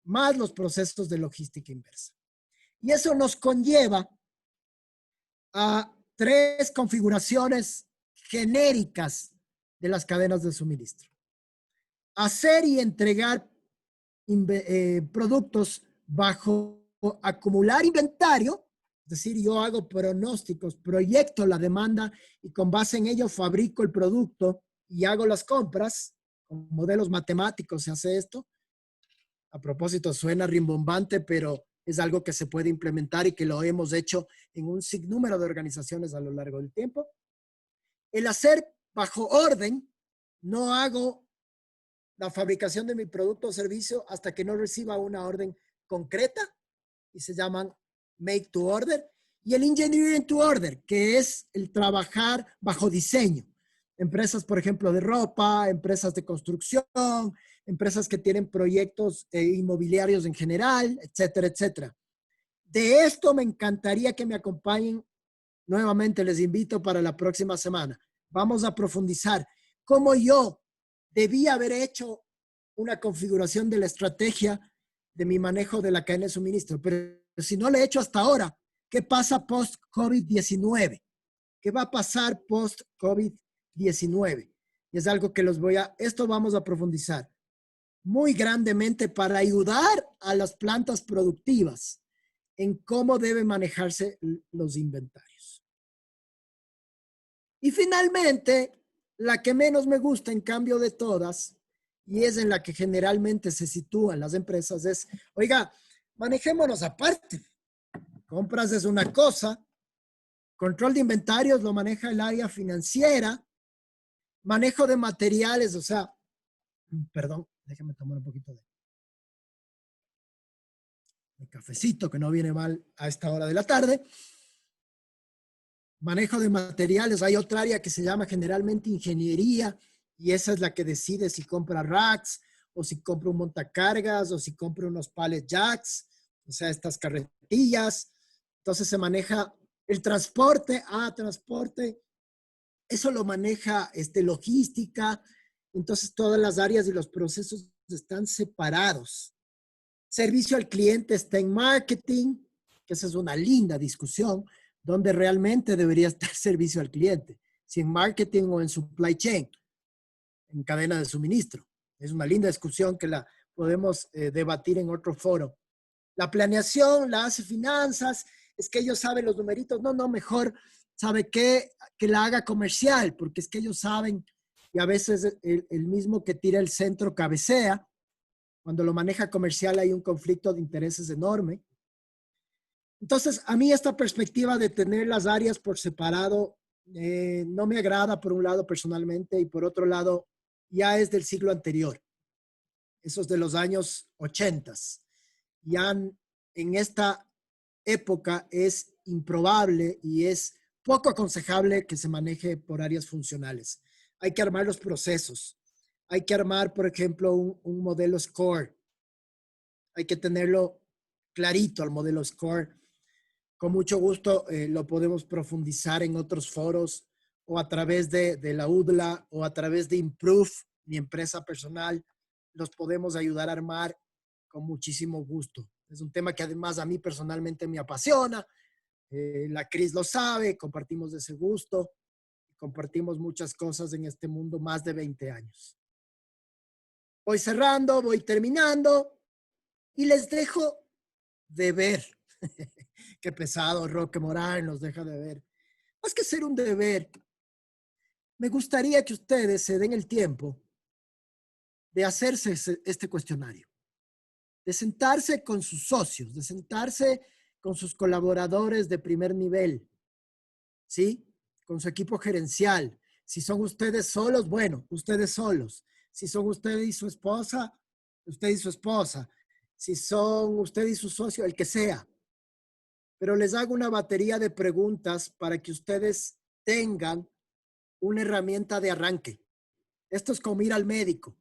más los procesos de logística inversa. Y eso nos conlleva a 3 configuraciones genéricas de las cadenas de suministro. Hacer y entregar productos bajo acumular inventario, es decir, yo hago pronósticos, proyecto la demanda y con base en ello fabrico el producto y hago las compras. Con modelos matemáticos se hace esto. A propósito, suena rimbombante, pero es algo que se puede implementar y que lo hemos hecho en un sinnúmero de organizaciones a lo largo del tiempo. El hacer bajo orden, no hago la fabricación de mi producto o servicio hasta que no reciba una orden concreta y se llaman make to order. Y el engineering to order, que es el trabajar bajo diseño. Empresas, por ejemplo, de ropa, empresas de construcción, empresas que tienen proyectos inmobiliarios en general, etcétera, etcétera. De esto me encantaría que me acompañen. Nuevamente les invito para la próxima semana. Vamos a profundizar cómo yo debía haber hecho una configuración de la estrategia de mi manejo de la cadena de suministro. Pero si no lo he hecho hasta ahora, ¿qué pasa post-COVID-19? ¿Qué va a pasar post-COVID-19? Y es algo que esto vamos a profundizar muy grandemente para ayudar a las plantas productivas en cómo deben manejarse los inventarios. Y finalmente, la que menos me gusta en cambio de todas, y es en la que generalmente se sitúan las empresas, es, oiga, manejémonos aparte. Compras es una cosa, control de inventarios lo maneja el área financiera, manejo de materiales, o sea, perdón, déjeme tomar un poquito de el cafecito, que no viene mal a esta hora de la tarde. Manejo de materiales, hay otra área que se llama generalmente ingeniería, y esa es la que decide si compra racks, o si compra un montacargas, o si compra unos pallet jacks, o sea, estas carretillas. Entonces se maneja el transporte, transporte, eso lo maneja logística. Entonces todas las áreas y los procesos están separados. Servicio al cliente está en marketing, que esa es una linda discusión, donde realmente debería estar servicio al cliente, si en marketing o en supply chain, en cadena de suministro. Es una linda discusión que la podemos debatir en otro foro. La planeación la hace finanzas, es que ellos saben los numeritos. No, mejor sabe que la haga comercial, porque es que ellos saben, y a veces el mismo que tira el centro cabecea. Cuando lo maneja comercial hay un conflicto de intereses enorme. Entonces, a mí esta perspectiva de tener las áreas por separado no me agrada, por un lado personalmente, y por otro lado ya es del siglo anterior. Esos de los años 80. Ya en esta época es improbable y es poco aconsejable que se maneje por áreas funcionales. Hay que armar los procesos. Hay que armar, por ejemplo, un modelo SCORE. Hay que tenerlo clarito, el modelo SCORE. Con mucho gusto lo podemos profundizar en otros foros o a través de la UDLA o a través de Improve, mi empresa personal. Los podemos ayudar a armar con muchísimo gusto. Es un tema que además a mí personalmente me apasiona. La Cris lo sabe, compartimos ese gusto. Compartimos muchas cosas en este mundo, más de 20 años. Voy cerrando, voy terminando y les dejo de ver. Qué pesado, Roque Morán nos deja de ver. Más que ser un deber, me gustaría que ustedes se den el tiempo de hacerse este cuestionario, de sentarse con sus socios, de sentarse con sus colaboradores de primer nivel, ¿sí? Con su equipo gerencial. Si son ustedes solos, bueno, ustedes solos. Si son usted y su esposa, usted y su esposa. Si son usted y su socio, el que sea. Pero les hago una batería de preguntas para que ustedes tengan una herramienta de arranque. Esto es como ir al médico.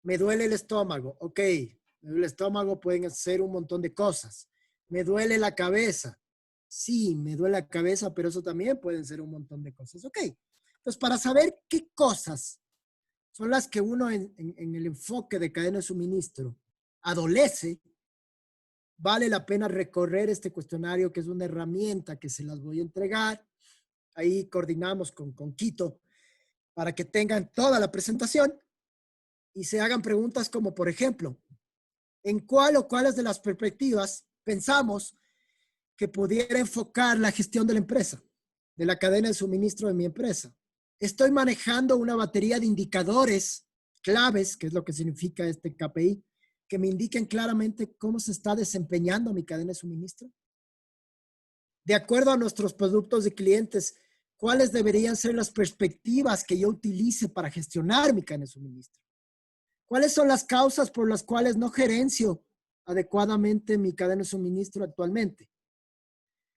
Me duele el estómago. Ok, me duele el estómago, pueden hacer un montón de cosas. Me duele la cabeza. Sí, me duele la cabeza, pero eso también pueden ser un montón de cosas. Ok, entonces para saber qué cosas son las que uno en el enfoque de cadena de suministro adolece, vale la pena recorrer este cuestionario, que es una herramienta que se las voy a entregar. Ahí coordinamos con Quito para que tengan toda la presentación y se hagan preguntas como, por ejemplo, ¿en cuál o cuáles de las perspectivas pensamos que pudiera enfocar la gestión de la empresa, de la cadena de suministro de mi empresa? Estoy manejando una batería de indicadores claves, que es lo que significa este KPI, que me indiquen claramente cómo se está desempeñando mi cadena de suministro. De acuerdo a nuestros productos y clientes, ¿cuáles deberían ser las perspectivas que yo utilice para gestionar mi cadena de suministro? ¿Cuáles son las causas por las cuales no gerencio adecuadamente mi cadena de suministro actualmente?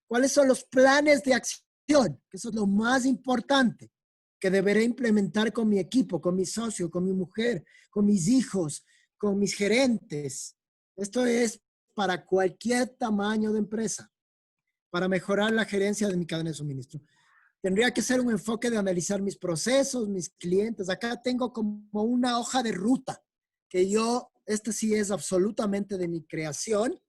¿Cuáles son los planes de acción? Eso es lo más importante que deberé implementar con mi equipo, con mi socio, con mi mujer, con mis hijos, con mis gerentes. Esto es para cualquier tamaño de empresa, para mejorar la gerencia de mi cadena de suministro. Tendría que ser un enfoque de analizar mis procesos, mis clientes. Acá tengo como una hoja de ruta que este sí es absolutamente de mi creación,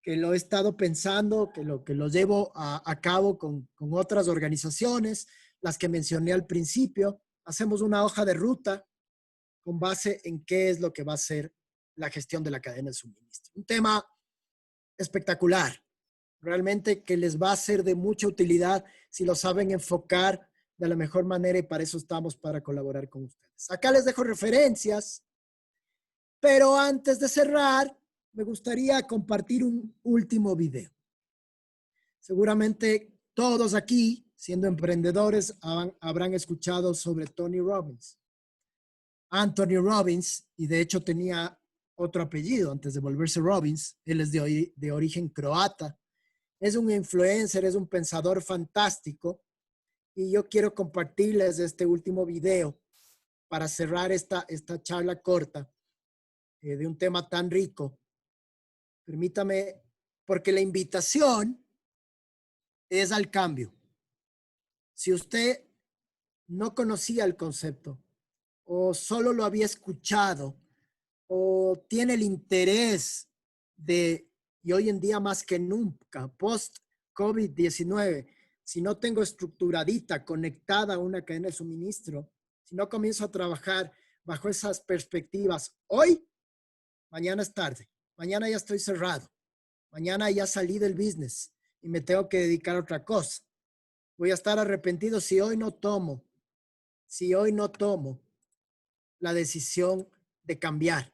que lo he estado pensando, que lo llevo a cabo con otras organizaciones, las que mencioné al principio. Hacemos una hoja de ruta con base en qué es lo que va a ser la gestión de la cadena de suministro. Un tema espectacular, realmente que les va a ser de mucha utilidad si lo saben enfocar de la mejor manera, y para eso estamos, para colaborar con ustedes. Acá les dejo referencias, pero antes de cerrar, me gustaría compartir un último video. Seguramente todos aquí, siendo emprendedores, habrán escuchado sobre Tony Robbins. Anthony Robbins, y de hecho tenía otro apellido antes de volverse Robbins. Él es de origen croata. Es un influencer, es un pensador fantástico. Y yo quiero compartirles este último video para cerrar esta charla corta de un tema tan rico. Permítame, porque la invitación es al cambio. Si usted no conocía el concepto o solo lo había escuchado o tiene el interés y hoy en día más que nunca, post-COVID-19, si no tengo estructuradita, conectada a una cadena de suministro, si no comienzo a trabajar bajo esas perspectivas hoy, mañana es tarde, mañana ya estoy cerrado, mañana ya salí del business y me tengo que dedicar a otra cosa. Voy a estar arrepentido si hoy no tomo la decisión de cambiar.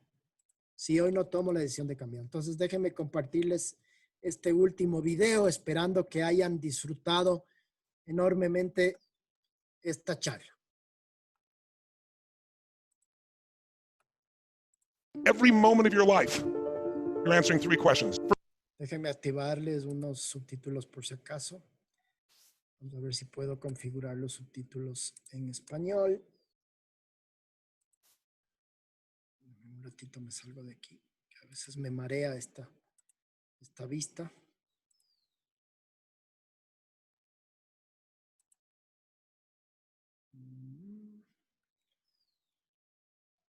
Entonces déjenme compartirles este último video, esperando que hayan disfrutado enormemente esta charla. Every moment of your life, you're answering 3 questions. Déjenme activarles unos subtítulos por si acaso. Vamos a ver si puedo configurar los subtítulos en español. Un ratito me salgo de aquí, que a veces me marea esta vista.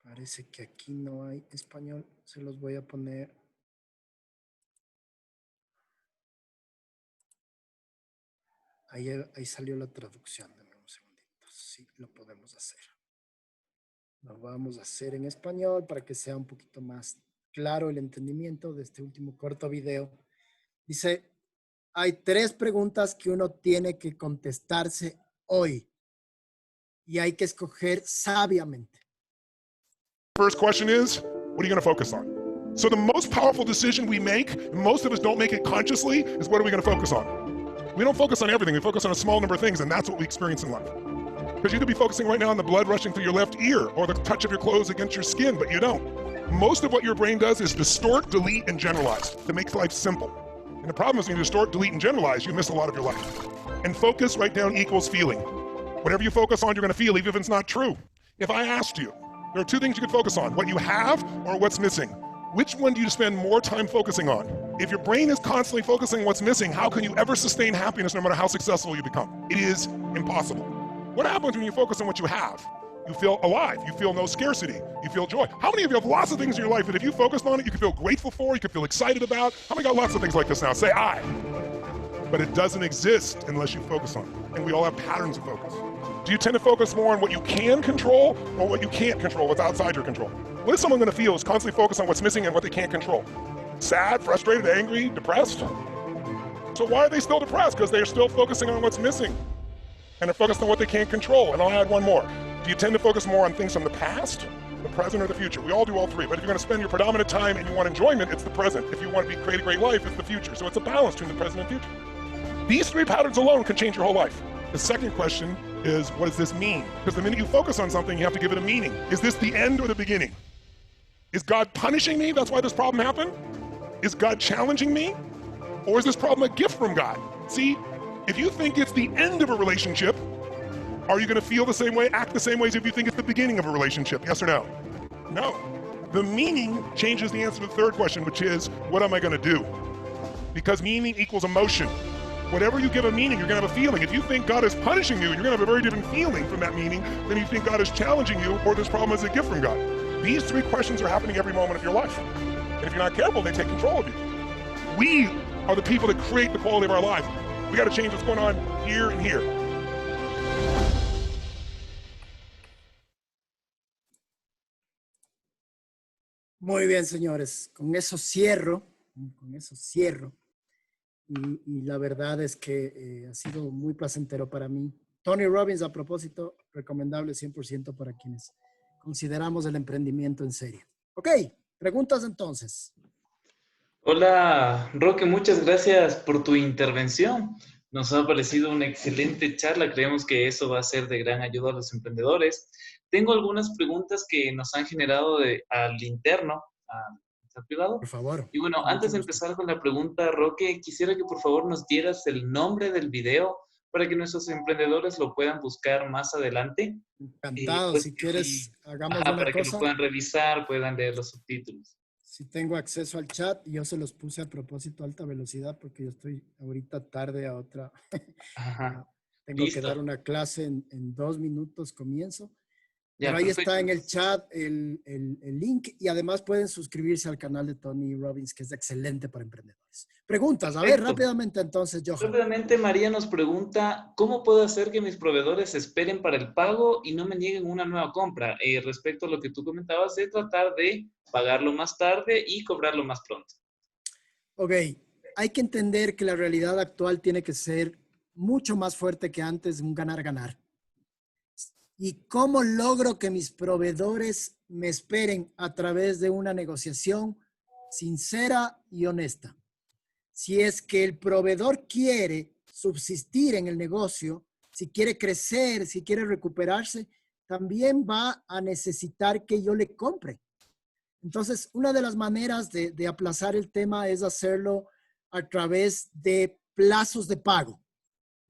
Parece que aquí no hay español. Se los voy a poner. Ahí salió la traducción. Dame un segundito. Sí, lo podemos hacer. Lo vamos a hacer en español para que sea un poquito más claro el entendimiento de este último corto video. Dice, hay 3 preguntas que uno tiene que contestarse hoy y hay que escoger sabiamente. First question is, what are you going to focus on? So the most powerful decision we make, and most of us don't make it consciously, is what are we going to focus on? We don't focus on everything. We focus on a small number of things, and that's what we experience in life. Because you could be focusing right now on the blood rushing through your left ear or the touch of your clothes against your skin, but you don't. Most of what your brain does is distort, delete, and generalize to make life simple. And the problem is when you distort, delete, and generalize, you miss a lot of your life. And focus right down equals feeling. Whatever you focus on, you're going to feel, even if it's not true. If I asked you, there are 2 things you could focus on, what you have or what's missing. Which one do you spend more time focusing on? If your brain is constantly focusing on what's missing, how can you ever sustain happiness no matter how successful you become? It is impossible. What happens when you focus on what you have? You feel alive. You feel no scarcity. You feel joy. How many of you have lots of things in your life that if you focused on it, you can feel grateful for, you can feel excited about? How many got lots of things like this now? Say I. But it doesn't exist unless you focus on it. And we all have patterns of focus. Do you tend to focus more on what you can control or what you can't control, what's outside your control? What is someone going to feel who's constantly focused on what's missing and what they can't control? Sad, frustrated, angry, depressed? So why are they still depressed? Because they're still focusing on what's missing. And they're focused on what they can't control. And I'll add one more. Do you tend to focus more on things from the past, the present, or the future? We all do all 3. But if you're going to spend your predominant time and you want enjoyment, it's the present. If you want to create a great life, it's the future. So it's a balance between the present and future. These 3 patterns alone can change your whole life. The second question is, what does this mean? Because the minute you focus on something, you have to give it a meaning. Is this the end or the beginning? Is God punishing me? That's why this problem happened? Is God challenging me? Or is this problem a gift from God? See, if you think it's the end of a relationship, are you going to feel the same way, act the same way as if you think it's the beginning of a relationship? Yes or no? No. The meaning changes the answer to the third question, which is, what am I going to do? Because meaning equals emotion. Whatever you give a meaning, you're going to have a feeling. If you think God is punishing you, you're going to have a very different feeling from that meaning than if you think God is challenging you or this problem is a gift from God. These 3 questions are happening every moment of your life. And if you're not careful, they take control of you. We are the people that create the quality of our lives. We got to change what's going on here and here. Muy bien, señores. Con eso cierro. Y la verdad es que ha sido muy placentero para mí. Tony Robbins, a propósito, recomendable 100% para quienes consideramos el emprendimiento en serio. Ok, preguntas entonces. Hola, Roque, muchas gracias por tu intervención. Nos ha parecido una excelente charla. Creemos que eso va a ser de gran ayuda a los emprendedores. Tengo algunas preguntas que nos han generado al interno, al privado. Por favor. Y bueno, Con antes mucho de gusto. empezar con la pregunta, Roque, quisiera que por favor nos dieras el nombre del video para que nuestros emprendedores lo puedan buscar más adelante. Encantado. Pues, Si quieres, hagamos ajá, una para que lo cosa. puedan revisar, puedan leer los subtítulos. Si tengo acceso al chat, yo se los puse a propósito a alta velocidad porque yo estoy ahorita tarde a otra. Ajá, Tengo que dar listo. una clase en 2 minutos, comienzo. Ya, Pero ahí perfecto. está en el chat el link y además pueden suscribirse al canal de Tony Robbins, que es excelente para emprendedores. Preguntas, a ver, Perfecto. rápidamente entonces, Johan. Rápidamente, María nos pregunta, ¿cómo puedo hacer que mis proveedores esperen para el pago y no me nieguen una nueva compra? Respecto a lo que tú comentabas de tratar de pagarlo más tarde y cobrarlo más pronto. Ok, hay que entender que la realidad actual tiene que ser mucho más fuerte que antes, un ganar-ganar. ¿Y cómo logro que mis proveedores me esperen a través de una negociación sincera y honesta? Si es que el proveedor quiere subsistir en el negocio, si quiere crecer, si quiere recuperarse, también va a necesitar que yo le compre. Entonces, una de las maneras de aplazar el tema es hacerlo a través de plazos de pago.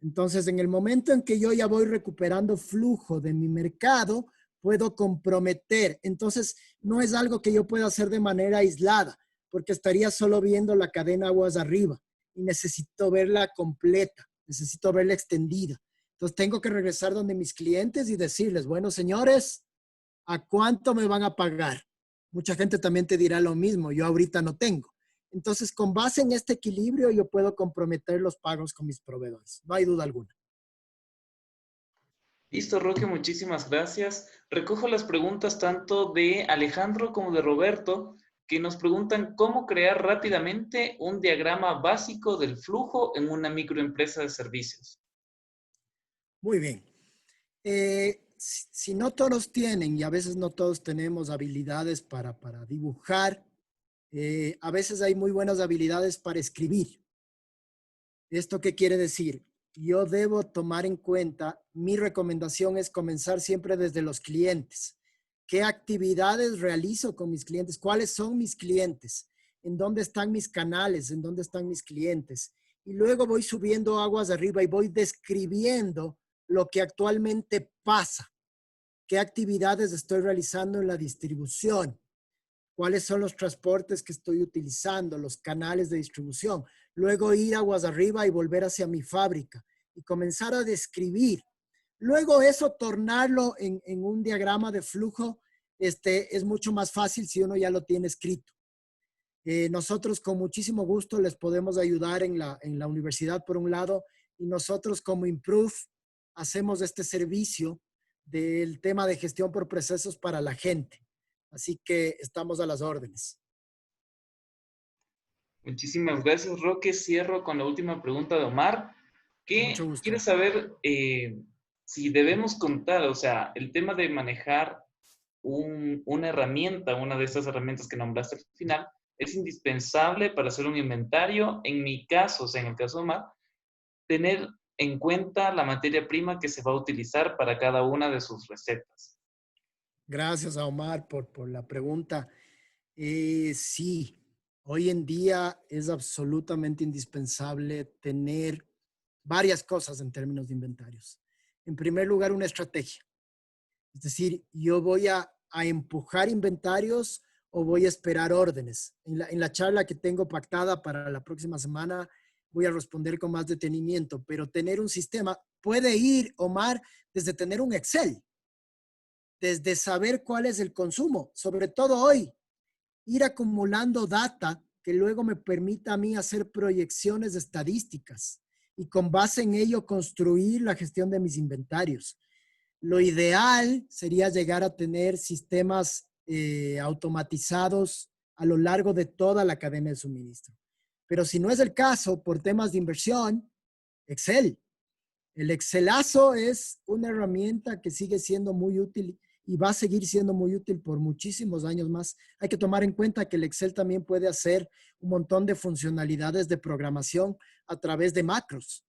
Entonces, en el momento en que yo ya voy recuperando flujo de mi mercado, puedo comprometer. Entonces, no es algo que yo pueda hacer de manera aislada, porque estaría solo viendo la cadena aguas arriba y necesito verla completa, necesito verla extendida. Entonces, tengo que regresar donde mis clientes y decirles, bueno, señores, ¿a cuánto me van a pagar? Mucha gente también te dirá lo mismo, yo ahorita no tengo. Entonces, con base en este equilibrio, yo puedo comprometer los pagos con mis proveedores. No hay duda alguna. Listo, Roque, muchísimas gracias. Recojo las preguntas tanto de Alejandro como de Roberto, que nos preguntan cómo crear rápidamente un diagrama básico del flujo en una microempresa de servicios. Muy bien. Si no todos tienen, y a veces no todos tenemos habilidades para dibujar, a veces hay muy buenas habilidades para escribir. ¿Esto qué quiere decir? Yo debo tomar en cuenta, mi recomendación es comenzar siempre desde los clientes. ¿Qué actividades realizo con mis clientes? ¿Cuáles son mis clientes? ¿En dónde están mis canales? ¿En dónde están mis clientes? Y luego voy subiendo aguas arriba y voy describiendo lo que actualmente pasa. ¿Qué actividades estoy realizando en la distribución? ¿Cuáles son los transportes que estoy utilizando? Los canales de distribución. Luego ir aguas arriba y volver hacia mi fábrica y comenzar a describir. Luego eso, tornarlo en un diagrama de flujo, es mucho más fácil si uno ya lo tiene escrito. Nosotros con muchísimo gusto les podemos ayudar en la universidad por un lado, y nosotros como Improve hacemos este servicio del tema de gestión por procesos para la gente. Así que estamos a las órdenes. Muchísimas gracias, Roque. Cierro con la última pregunta de Omar, que Mucho gusto. quiere saber si debemos contar, o sea, el tema de manejar una herramienta, una de estas herramientas que nombraste al final, es indispensable para hacer un inventario. En mi caso, o sea, en el caso de Omar, tener en cuenta la materia prima que se va a utilizar para cada una de sus recetas. Gracias a Omar por la pregunta. Sí, hoy en día es absolutamente indispensable tener varias cosas en términos de inventarios. En primer lugar, una estrategia. Es decir, yo voy a empujar inventarios o voy a esperar órdenes. En la charla que tengo pactada para la próxima semana voy a responder con más detenimiento, pero tener un sistema puede ir, Omar, desde tener un Excel, desde saber cuál es el consumo, sobre todo hoy, ir acumulando data que luego me permita a mí hacer proyecciones estadísticas y con base en ello construir la gestión de mis inventarios. Lo ideal sería llegar a tener sistemas automatizados a lo largo de toda la cadena de suministro. Pero si no es el caso, por temas de inversión, Excel. El Excelazo es una herramienta que sigue siendo muy útil y va a seguir siendo muy útil por muchísimos años más. Hay que tomar en cuenta que el Excel también puede hacer un montón de funcionalidades de programación a través de macros.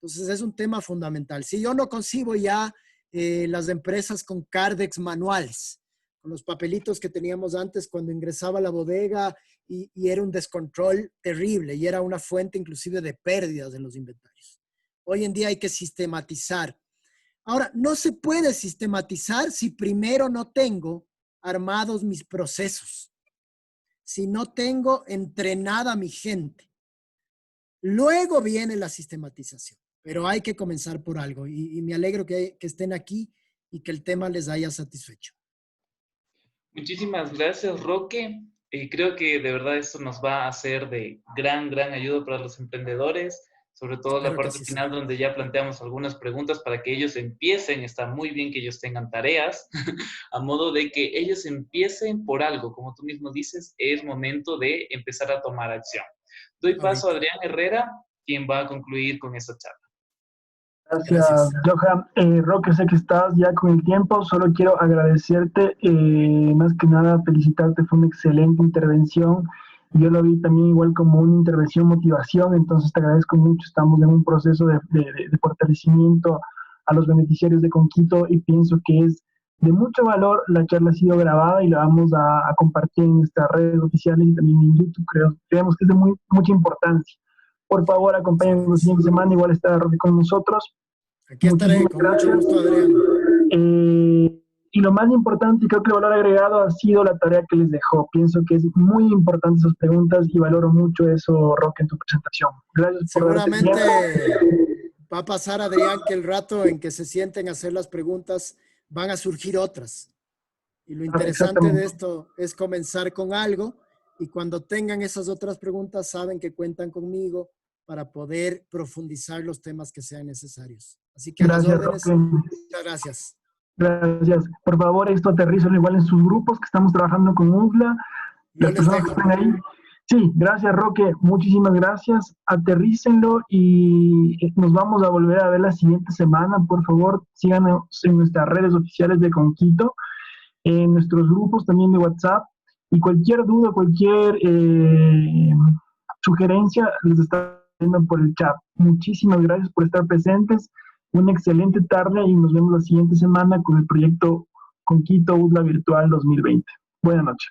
Entonces es un tema fundamental. Si yo no concibo ya las empresas con Cardex manuales, con los papelitos que teníamos antes cuando ingresaba a la bodega y era un descontrol terrible y era una fuente inclusive de pérdidas en los inventarios. Hoy en día hay que sistematizar. Ahora, no se puede sistematizar si primero no tengo armados mis procesos, si no tengo entrenada mi gente. Luego viene la sistematización, pero hay que comenzar por algo y me alegro que estén aquí y que el tema les haya satisfecho. Muchísimas gracias, Roque. Creo que de verdad esto nos va a ser de gran ayuda para los emprendedores, sobre todo la Espero que parte así final sea. donde ya planteamos algunas preguntas para que ellos empiecen. Está muy bien que ellos tengan tareas, a modo de que ellos empiecen por algo. Como tú mismo dices, es momento de empezar a tomar acción. Doy paso a Ahorita. Adrián Herrera, quien va a concluir con esta charla. Gracias, Gracias. Johan. Roque, sé que estás ya con el tiempo, solo quiero agradecerte, más que nada felicitarte, fue una excelente intervención. Yo lo vi también igual como una intervención motivación, entonces te agradezco mucho, estamos en un proceso de fortalecimiento a los beneficiarios de Conquito y pienso que es de mucho valor. La charla ha sido grabada y la vamos a compartir en nuestras redes oficiales y también en YouTube, creemos que es de mucha importancia. Por favor, acompáñenos la Excelente. siguiente semana, igual está Roque con nosotros. Aquí estaré, Muchísimas con mucho gracias. gusto, Adrián. Y lo más importante, y creo que el valor agregado ha sido la tarea que les dejó. Pienso que es muy importante esas preguntas y valoro mucho eso, Roque, en tu presentación. Gracias por darte el tiempo. Seguramente va a pasar, Adrián, que el rato en que se sienten a hacer las preguntas van a surgir otras. Y lo interesante de Exactamente. esto es comenzar con algo y cuando tengan esas otras preguntas saben que cuentan conmigo para poder profundizar los temas que sean necesarios. Así que a las Gracias, Roque. órdenes, muchas gracias. Gracias. Por favor, esto aterrízalo igual en sus grupos que estamos trabajando con UNFLA. Yo Las les personas que dejo. están ahí. Sí, gracias, Roque. Muchísimas gracias. Aterrícenlo y nos vamos a volver a ver la siguiente semana. Por favor, síganos en nuestras redes oficiales de Conquito, en nuestros grupos también de WhatsApp. Y cualquier duda, cualquier sugerencia, les está viendo por el chat. Muchísimas gracias por estar presentes. Una excelente tarde y nos vemos la siguiente semana con el proyecto Conquito UDLA Virtual 2020. Buenas noches.